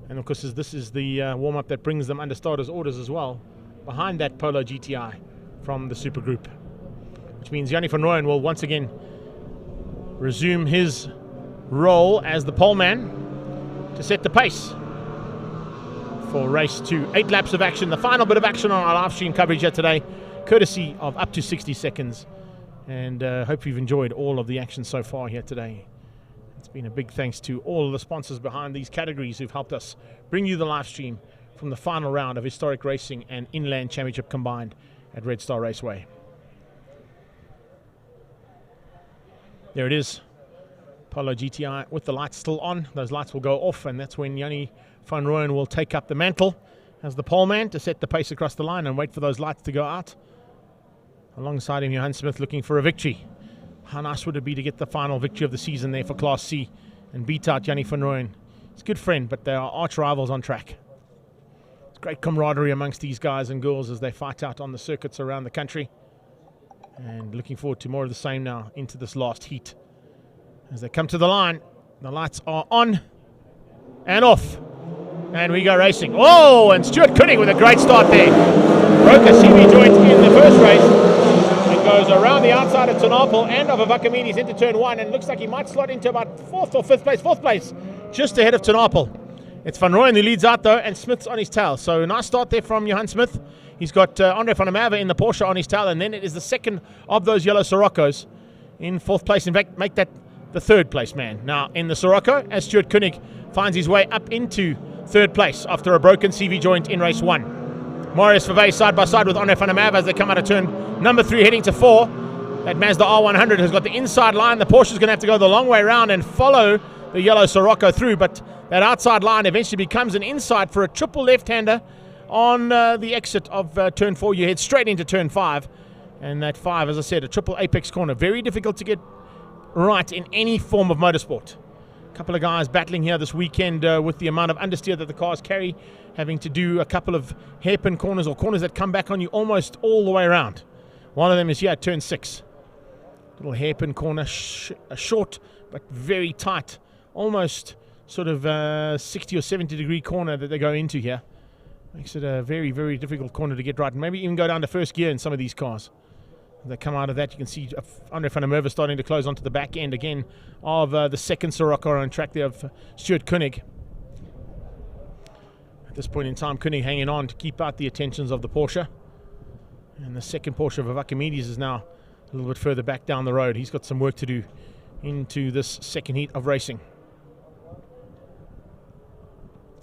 And of course, this is the warm-up that brings them under starters' orders as well, behind that Polo GTI from the Super Group. Which means Jannie van Rooyen will once again resume his role as the pole man to set the pace for race 2. 8 laps of action, the final bit of action on our live stream coverage here today, courtesy of Up to 60 Seconds. And hope you've enjoyed all of the action so far here today. It's been a big thanks to all of the sponsors behind these categories who've helped us bring you the live stream from the final round of historic racing and inland championship combined at Red Star Raceway. There it is, Polo GTI with the lights still on. Those lights will go off, and that's when Jannie van Rooyen will take up the mantle as the pole man to set the pace across the line and wait for those lights to go out. Alongside him, Johan Smith looking for a victory. How nice would it be to get the final victory of the season there for Class C and beat out Jannie van Rooyen. He's a good friend, but they are arch rivals on track. It's great camaraderie amongst these guys and girls as they fight out on the circuits around the country. And looking forward to more of the same now into this last heat. As they come to the line, the lights are on and off. And we go racing. Oh, and Stuart Koenig with a great start there. Broke a CV joint in the first race. Goes around the outside of Tonapel and of Vakamides into turn 1, and looks like he might slot into about 4th or 5th place. 4th place, just ahead of Tonapel. It's Van Rooyen who leads out though, and Smith's on his tail. So nice start there from Johan Smith. He's got Andre van der Merwe in the Porsche on his tail, and then it is the second of those yellow Siroccos in 4th place. In fact, make that the 3rd place man. Now in the Sirocco, as Stuart Koenig finds his way up into 3rd place after a broken CV joint in race 1. Marius Fave side by side with Andre van der Merwe as they come out of turn number 3 heading to 4. That Mazda R100 has got the inside line. The Porsche is going to have to go the long way around and follow the yellow Sirocco through, but that outside line eventually becomes an inside for a triple left-hander on the exit of turn 4. You head straight into turn 5, and that 5, as I said, a triple apex corner. Very difficult to get right in any form of motorsport. A couple of guys battling here this weekend with the amount of understeer that the cars carry, having to do a couple of hairpin corners or corners that come back on you almost all the way around. One of them is here at turn 6. Little hairpin corner, a short but very tight, almost sort of 60 or 70 degree corner that they go into here. Makes it a very, very difficult corner to get right, and maybe even go down to first gear in some of these cars. They come out of that. You can see Andre van der Merwe starting to close onto the back end again of the second Sirocco on track there of Stuart Koenig. At this point in time, Koenig hanging on to keep out the attentions of the Porsche. And the second Porsche of Archimedes is now a little bit further back down the road. He's got some work to do into this second heat of racing.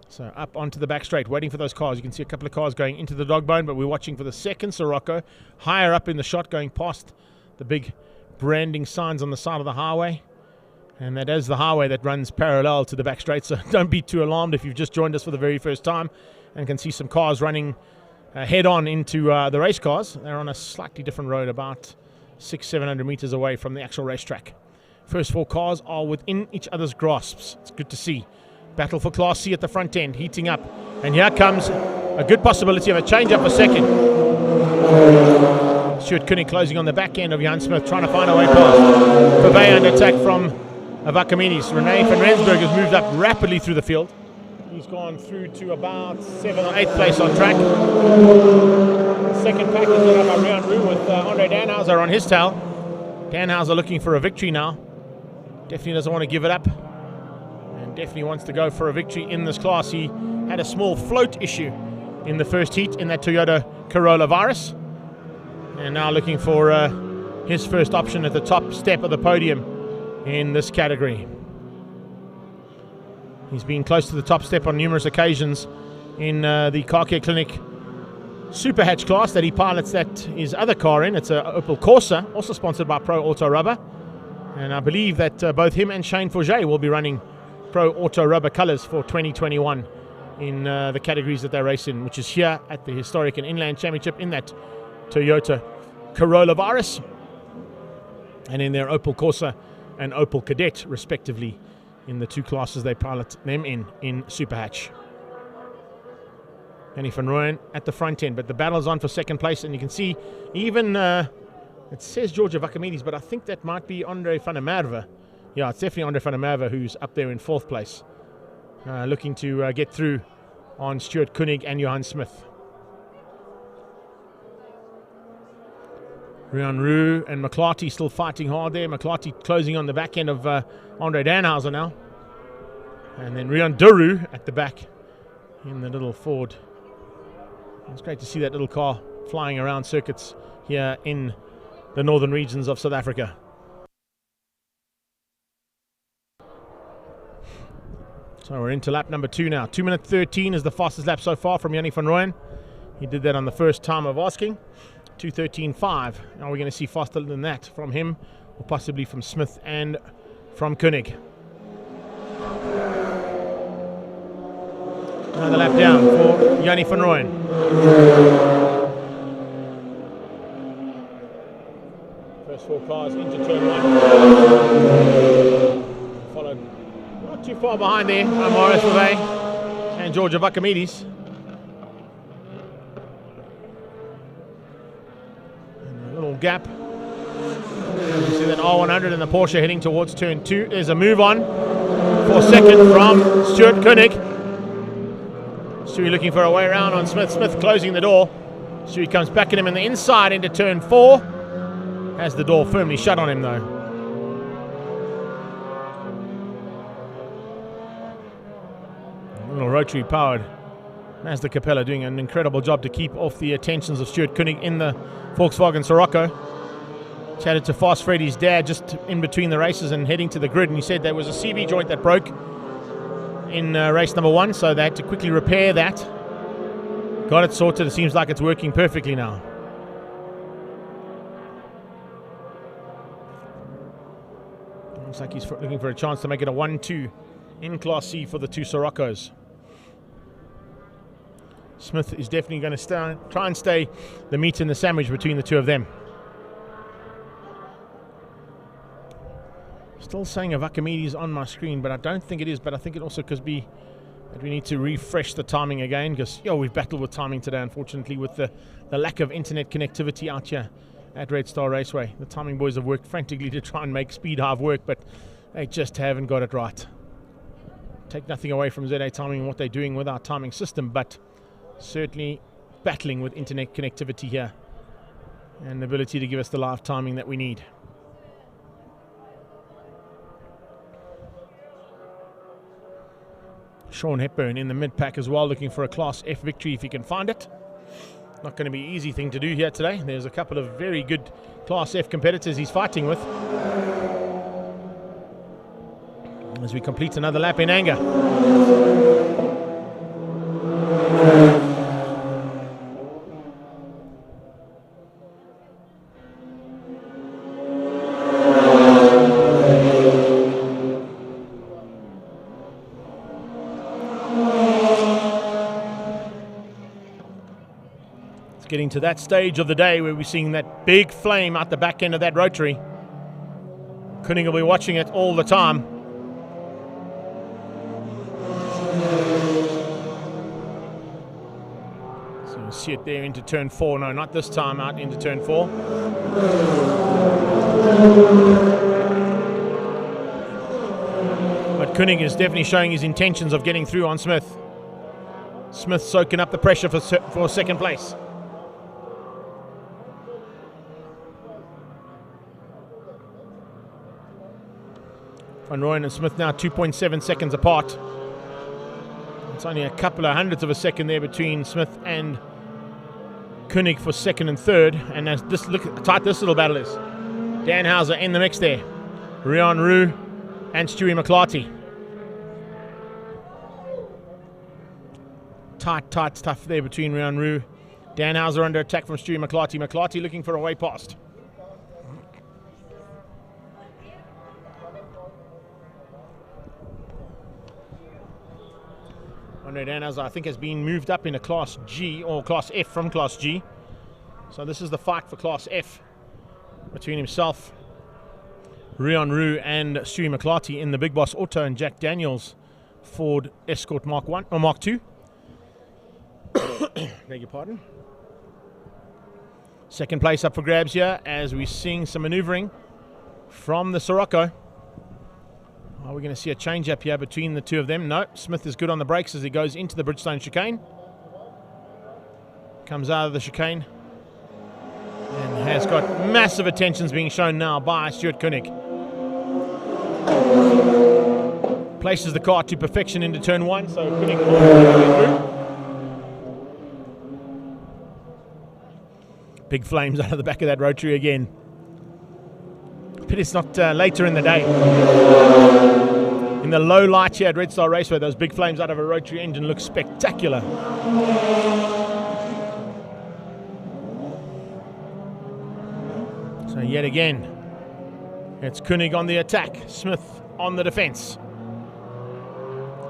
So up onto the back straight, waiting for those cars. You can see a couple of cars going into the dog bone, but we're watching for the second Sirocco, higher up in the shot, going past the big branding signs on the side of the highway. And that is the highway that runs parallel to the back straight, so don't be too alarmed if you've just joined us for the very first time and can see some cars running head-on into the race cars. They're on a slightly different road, about 600-700 meters away from the actual racetrack. First four cars are within each other's grasps. It's good to see. Battle for Class C at the front end, heating up. And here comes a good possibility of a change-up for second. Stuart Koenig closing on the back end of Jan Smith, trying to find a way past. Purvey under attack from Archimedes. René van Rensburg has moved up rapidly through the field. He's gone through to about 7th or 8th place on track. Second pack is led up by Rian Roux with Andre Danhauser on his tail. Danhauser looking for a victory now. Definitely doesn't want to give it up. Definitely wants to go for a victory in this class. He had a small float issue in the first heat in that Toyota Corolla Virus, and now looking for his first option at the top step of the podium in this category. He's been close to the top step on numerous occasions in the Car Care Clinic Super Hatch class that he pilots that his other car in. It's a Opel Corsa, also sponsored by Pro Auto Rubber, and I believe that both him and Shane Forget will be running Pro Auto Rubber colors for 2021 in the categories that they race in, which is here at the Historic and Inland Championship in that Toyota Corolla Virus, and in their Opel Corsa and Opel Kadett respectively in the two classes they pilot them in Super Hatch. Danny van Rooyen at the front end, but the battle's on for second place, and you can see even it says George of Archimedes, but I think that might be Andre van der Merwe. Yeah, it's definitely Andre van der Merwe who's up there in 4th place, looking to get through on Stuart Koenig and Johan Smith. Rian Roux and McClarty still fighting hard there. McClarty closing on the back end of Andre Danhauser now. And then Rian Duru at the back in the little Ford. It's great to see that little car flying around circuits here in the northern regions of South Africa. So we're into lap number 2 now. 2:13 is the fastest lap so far from Jannie van Rooyen. He did that on the first time of asking. 2:13.5. Now we're going to see faster than that from him, or possibly from Smith and from Koenig. Another lap down for Jannie van Rooyen. First four cars into turn 1. Followed not too far behind there by Maurice Purvey and George of Archimedes. And a little gap. You see that R100 and the Porsche heading towards turn 2. There's a move on for second from Stuart Koenig. Stewie looking for a way around on Smith. Smith closing the door. Stewie comes back at him in the inside into turn 4. Has the door firmly shut on him though. A little rotary powered Mazda Capella doing an incredible job to keep off the attentions of Stuart Koenig in the Volkswagen Sirocco. Chatted to Fast Freddy's dad just in between the races and heading to the grid, and he said there was a CV joint that broke in race number 1, so they had to quickly repair that. Got it sorted. It seems like it's working perfectly now. Looks like he's looking for a chance to make it a 1-2 in Class C for the two Siroccos. Smith is definitely going to try and stay the meat in the sandwich between the two of them. Still saying of Archimedes on my screen, but I don't think it is. But I think it also could be that we need to refresh the timing again, because we've battled with timing today, unfortunately, with the lack of internet connectivity out here at Red Star Raceway. The timing boys have worked frantically to try and make Speed Hive work, but they just haven't got it right. Take nothing away from ZA Timing and what they're doing with our timing system, but certainly battling with internet connectivity here and the ability to give us the live timing that we need. Sean Hepburn in the mid-pack as well, looking for a Class F victory if he can find it. Not going to be an easy thing to do here today. There's a couple of very good Class F competitors he's fighting with. As we complete another lap in anger. Getting to that stage of the day where we're seeing that big flame out the back end of that rotary. Koenig will be watching it all the time. So you see it there into turn 4. No, not this time, out into turn 4. But Koenig is definitely showing his intentions of getting through on Smith. Smith soaking up the pressure for second place. Van Rooyen and Smith now 2.7 seconds apart. It's only a couple of hundredths of a second there between Smith and Koenig for second and third. And as this, look how tight this little battle is. Dan Hauser in the mix there. Rian Roux and Stewie McClarty. Tight stuff there between Rian Roux. Dan Hauser under attack from Stewie McClarty. McClarty looking for a way past. Dan Hauser, I think, has been moved up in a Class G or Class F from Class G. So this is the fight for Class F between himself, Rian Roux, and Stewie McClarty in the Big Boss Auto and Jack Daniels Ford Escort Mark 1 or Mark 2. Beg your pardon. Second place up for grabs here as we're seeing some maneuvering from the Sirocco. Are we going to see a change up here between the two of them? No, Smith is good on the brakes as he goes into the Bridgestone chicane. Comes out of the chicane and has got massive attentions being shown now by Stuart Koenig. Places the car to perfection into turn 1, so Koenig will go through. Big flames out of the back of that rotary again. Pity it's not later in the day. In the low light here at Red Star Raceway, those big flames out of a rotary engine look spectacular. So yet again, it's Koenig on the attack, Smith on the defense.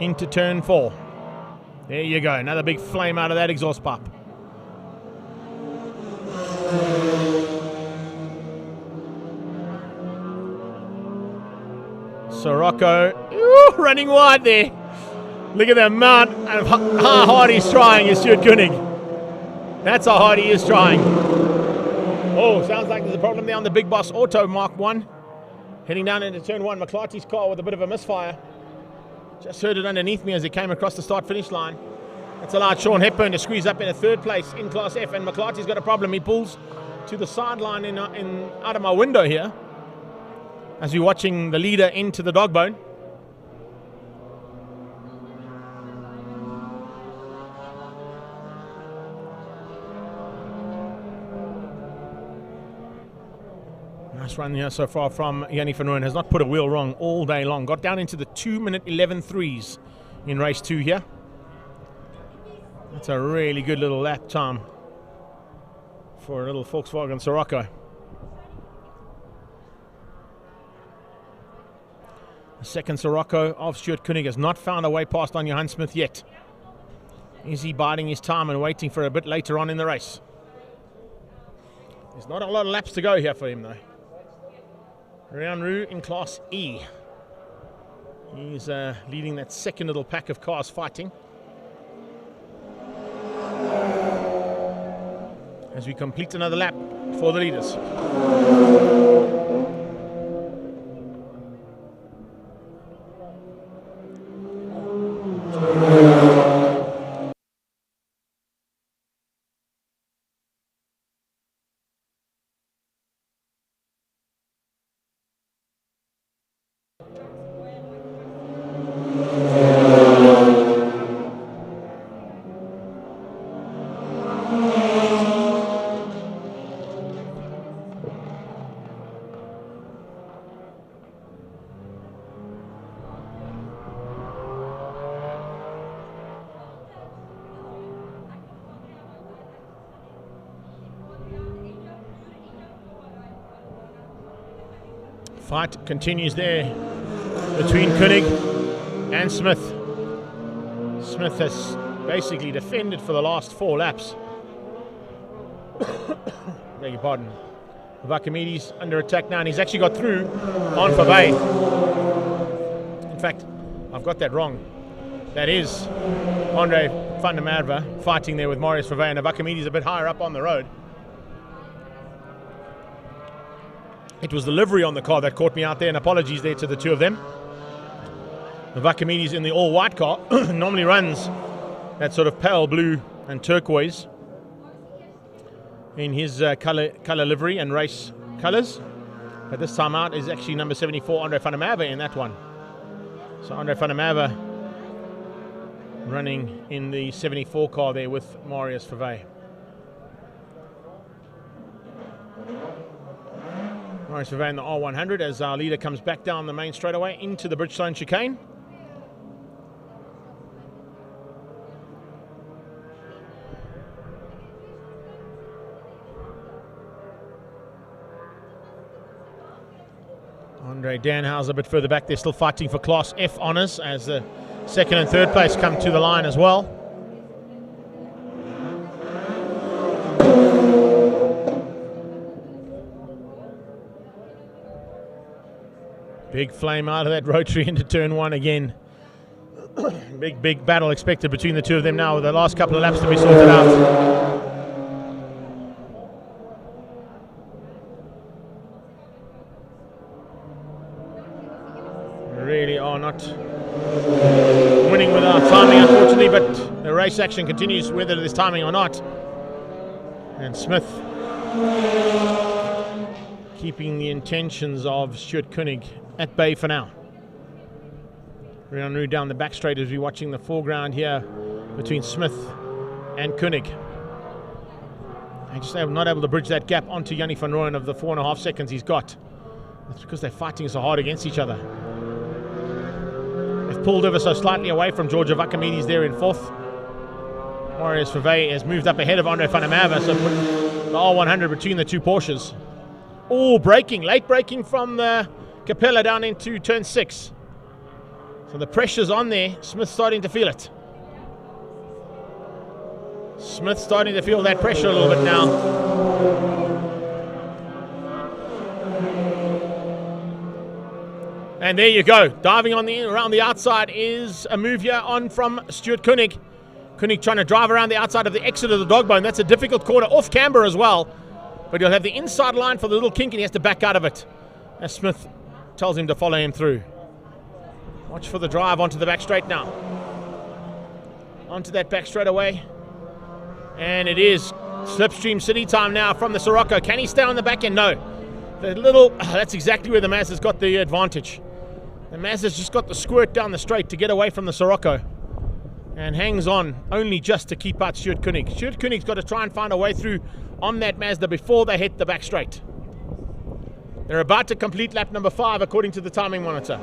Into turn 4. There you go, another big flame out of that exhaust pipe. Sirocco, running wide there. Look at the amount of how hard he's trying is Stuart Koenig. That's how hard he is trying. Oh, sounds like there's a problem there on the Big Boss Auto Mark 1. Heading down into turn 1, McClarty's car with a bit of a misfire. Just heard it underneath me as it came across the start-finish line. That's allowed Sean Hepburn to squeeze up in a third place in Class F, and McClarty's got a problem. He pulls to the sideline in out of my window here as we're watching the leader into the dog bone. Nice run here so far from Yannick Van Rooyen. Has not put a wheel wrong all day long. Got down into the 2-minute 11.3s in race 2 here. That's a really good little lap time for a little Volkswagen Sirocco. The second Sirocco of Stuart Koenig has not found a way past on Johan Smith yet. Is he biding his time and waiting for a bit later on in the race? There's not a lot of laps to go here for him though. Rian Roux in Class E. He's leading that second little pack of cars fighting. As we complete another lap for the leaders. Fight continues there between Koenig and Smith. Smith has basically defended for the last 4 laps. Beg your pardon. Vakamides under attack now, and he's actually got through on Fabay. In fact, I've got that wrong. That is Andre van der Merwe fighting there with Marius Fabay, and Vakamides a bit higher up on the road. It was the livery on the car that caught me out there, and apologies there to the two of them. Vakamides in the all-white car normally runs that sort of pale blue and turquoise in his color livery and race colors. But this time out is actually number 74, Andre van der Merwe, in that one. So Andre van der Merwe running in the 74 car there with Marius Fabay. Marius Fabay in the R100 as our leader comes back down the main straightaway into the Bridgestone chicane. Andre Danhauser a bit further back. They're still fighting for Class F honours as the second and third place come to the line as well. Big flame out of that rotary into turn 1 again. Big battle expected between the two of them now with the last couple of laps to be sorted out. Really are not winning with our timing, unfortunately, but the race action continues whether there's timing or not. And Smith keeping the intentions of Stuart Koenig at bay for now. Rian Roux down the back straight as we're watching the foreground here between Smith and Koenig. And just not able to bridge that gap onto Yannick van Rooyen of the 4.5 seconds he's got. That's because they're fighting so hard against each other. They've pulled ever so slightly away from Georgia Vakamides there in 4th. Marius Fabay has moved up ahead of Andre van der Merwe, so put the R100 between the two Porsches. Oh, late braking from the Capella down into turn 6. So the pressure's on there. Smith's starting to feel it. Smith's starting to feel that pressure a little bit now. And there you go. Diving around the outside is a move here on from Stuart Koenig. Koenig trying to drive around the outside of the exit of the dog bone. That's a difficult corner off camber as well. But he'll have the inside line for the little kink and he has to back out of it as Smith tells him to follow him through. Watch for the drive onto the back straight now. Onto that back straight away. And it is Slipstream City time now from the Sirocco. Can he stay on the back end? No. That's exactly where the Mazda's got the advantage. The Mazda's just got the squirt down the straight to get away from the Sirocco. And hangs on only just to keep out Stuart Koenig. Stuart Koenig's got to try and find a way through on that Mazda before they hit the back straight. They're about to complete lap number 5 according to the timing monitor.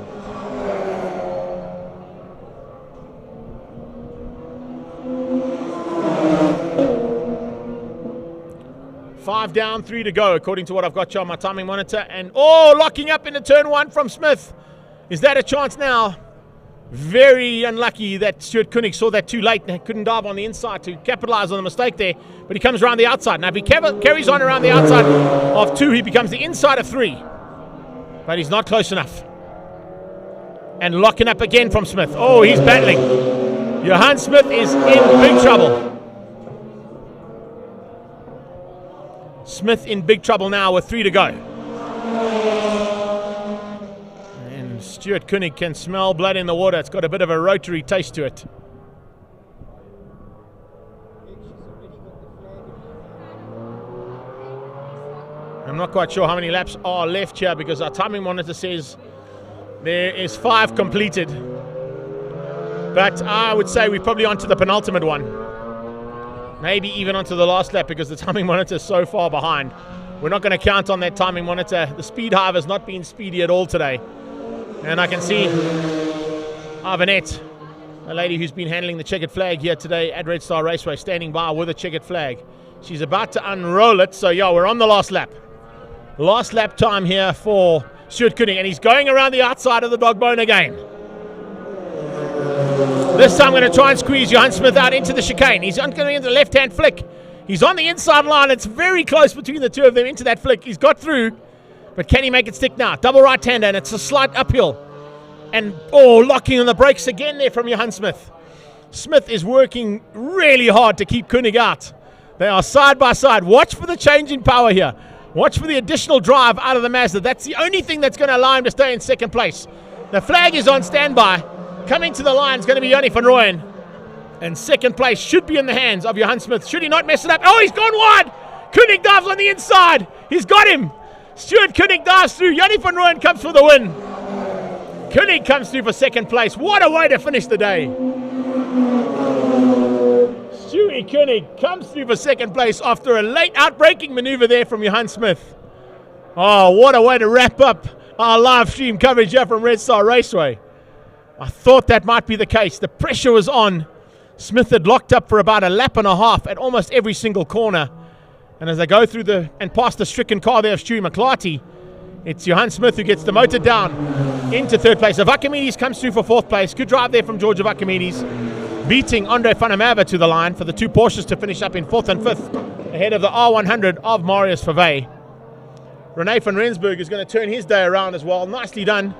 Five down, 3 to go according to what I've got you on my timing monitor. And locking up into turn 1 from Smith. Is that a chance now? Very unlucky that Stuart Koenig saw that too late and couldn't dive on the inside to capitalize on the mistake there. But he comes around the outside. Now if he carries on around the outside of 2, he becomes the inside of 3. But he's not close enough. And locking up again from Smith. Oh, he's battling. Johan Smith is in big trouble. Smith in big trouble now with 3 to go. And Stuart Koenig can smell blood in the water. It's got a bit of a rotary taste to it. I'm not quite sure how many laps are left here because our timing monitor says there is 5 completed. But I would say we're probably onto the penultimate one. Maybe even onto the last lap because the timing monitor is so far behind. We're not going to count on that timing monitor. The speed hive has not been speedy at all today. And I can see Ivanette, a lady who's been handling the checkered flag here today at Red Star Raceway, standing by with a checkered flag. She's about to unroll it. So yeah, we're on the last lap. Last lap time here for Stuart Koenig, and he's going around the outside of the dog bone again. This time I'm going to try and squeeze Johan Smith out into the chicane. He's going into the left-hand flick. He's on the inside line. It's very close between the two of them into that flick. He's got through, but can he make it stick now? Double right-hander, and it's a slight uphill. And, locking on the brakes again there from Johan Smith. Smith is working really hard to keep Koenig out. They are side by side. Watch for the change in power here. Watch for the additional drive out of the Mazda. That's the only thing that's going to allow him to stay in second place. The flag is on standby. Coming to the line is going to be Jonny van Rooyen. And second place should be in the hands of Johan Smith. Should he not mess it up? Oh, he's gone wide. Koenig dives on the inside. He's got him. Stuart Koenig dives through. Jonny van Rooyen comes for the win. Koenig comes through for second place. What a way to finish the day. Stuart Koenig comes through for second place after a late outbraking maneuver there from Johan Smith. Oh, what a way to wrap up our live stream coverage here from Red Star Raceway. I thought that might be the case. The pressure was on. Smith had locked up for about a lap and a half at almost every single corner. And as they go through and past the stricken car there of Stu McClarty, it's Johan Smith who gets demoted down into third place. Avakamides comes through for fourth place. Good drive there from George Avakamides, beating Andre van der Merwe to the line for the two Porsches to finish up in fourth and fifth, ahead of the R100 of Marius Favey. Rene van Rensburg is going to turn his day around as well. Nicely done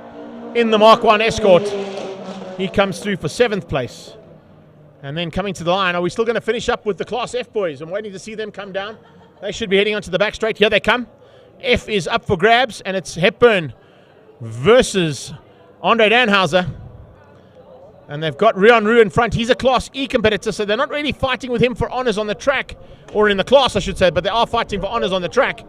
in the Mark 1 Escort. He comes through for seventh place. And then coming to the line, are we still going to finish up with the Class F boys? I'm waiting to see them come down. They should be heading onto the back straight. Here they come. F is up for grabs, and it's Hepburn versus Andre Danhauser. And they've got Rian Roux in front. He's a Class E competitor, so they're not really fighting with him for honours on the track, or in the class, I should say, but they are fighting for honours on the track.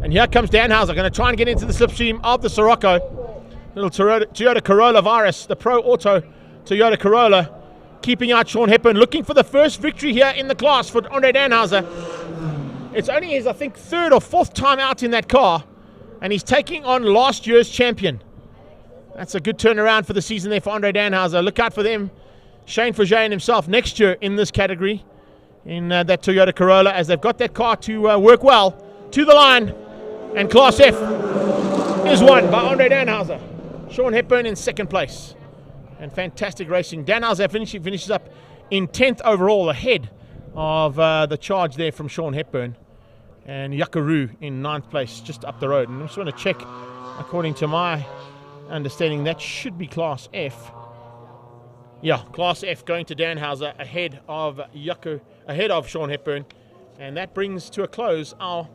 And here comes Danhauser, going to try and get into the slipstream of the Sirocco. Little Toyota Corolla Virus, the Pro Auto Toyota Corolla, keeping out Sean Hepburn, looking for the first victory here in the class for Andre Danhauser. It's only his, I think, third or fourth time out in that car, and he's taking on last year's champion. That's a good turnaround for the season there for Andre Danhauser. Look out for them. Shane Frogé himself next year in this category, in that Toyota Corolla, as they've got that car to work well to the line. And Class F is won by Andre Danhauser. Sean Hepburn in second place. And fantastic racing. Danhauser finishes up in 10th overall, ahead of the charge there from Sean Hepburn. And Yakaru in 9th place, just up the road. And I just want to check, according to my understanding, that should be Class F. Yeah, Class F going to Danhauser ahead of Sean Hepburn. And that brings to a close our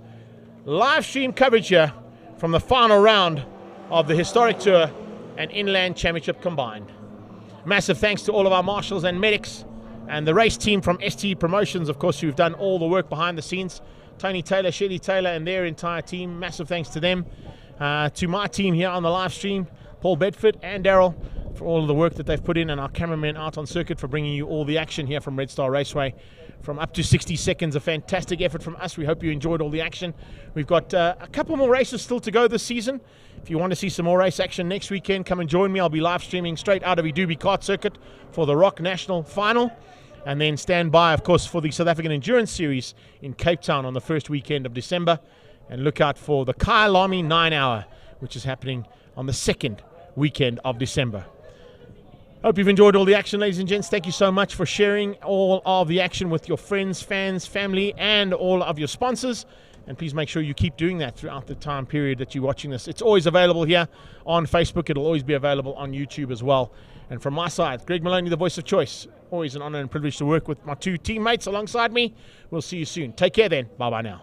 live stream coverage here from the final round of the Historic Tour and Inland Championship combined. Massive thanks to all of our marshals and medics and the race team from ST Promotions, of course, who've done all the work behind the scenes. Tony Taylor, Shelly Taylor, and their entire team. Massive thanks to them. To my team here on the live stream, Paul Bedford and Daryl, for all of the work that they've put in, and our cameramen out on circuit for bringing you all the action here from Red Star Raceway from up to 60 seconds. A fantastic effort from us. We hope you enjoyed all the action. We've got a couple more races still to go this season. If you want to see some more race action next weekend, come and join me. I'll be live streaming straight out of Idubi Kart Circuit for the Rock National Final. And then stand by, of course, for the South African Endurance Series in Cape Town on the first weekend of December. And look out for the Kyalami 9 Hour, which is happening on the second weekend of December. Hope you've enjoyed all the action, ladies and gents. Thank you so much for sharing all of the action with your friends, fans, family, and all of your sponsors. And please make sure you keep doing that throughout the time period that you're watching this. It's always available here on Facebook. It'll always be available on YouTube as well. And from my side, Greg Maloney, the voice of choice. Always an honor and privilege to work with my two teammates alongside me. We'll see you soon. Take care then. Bye-bye now.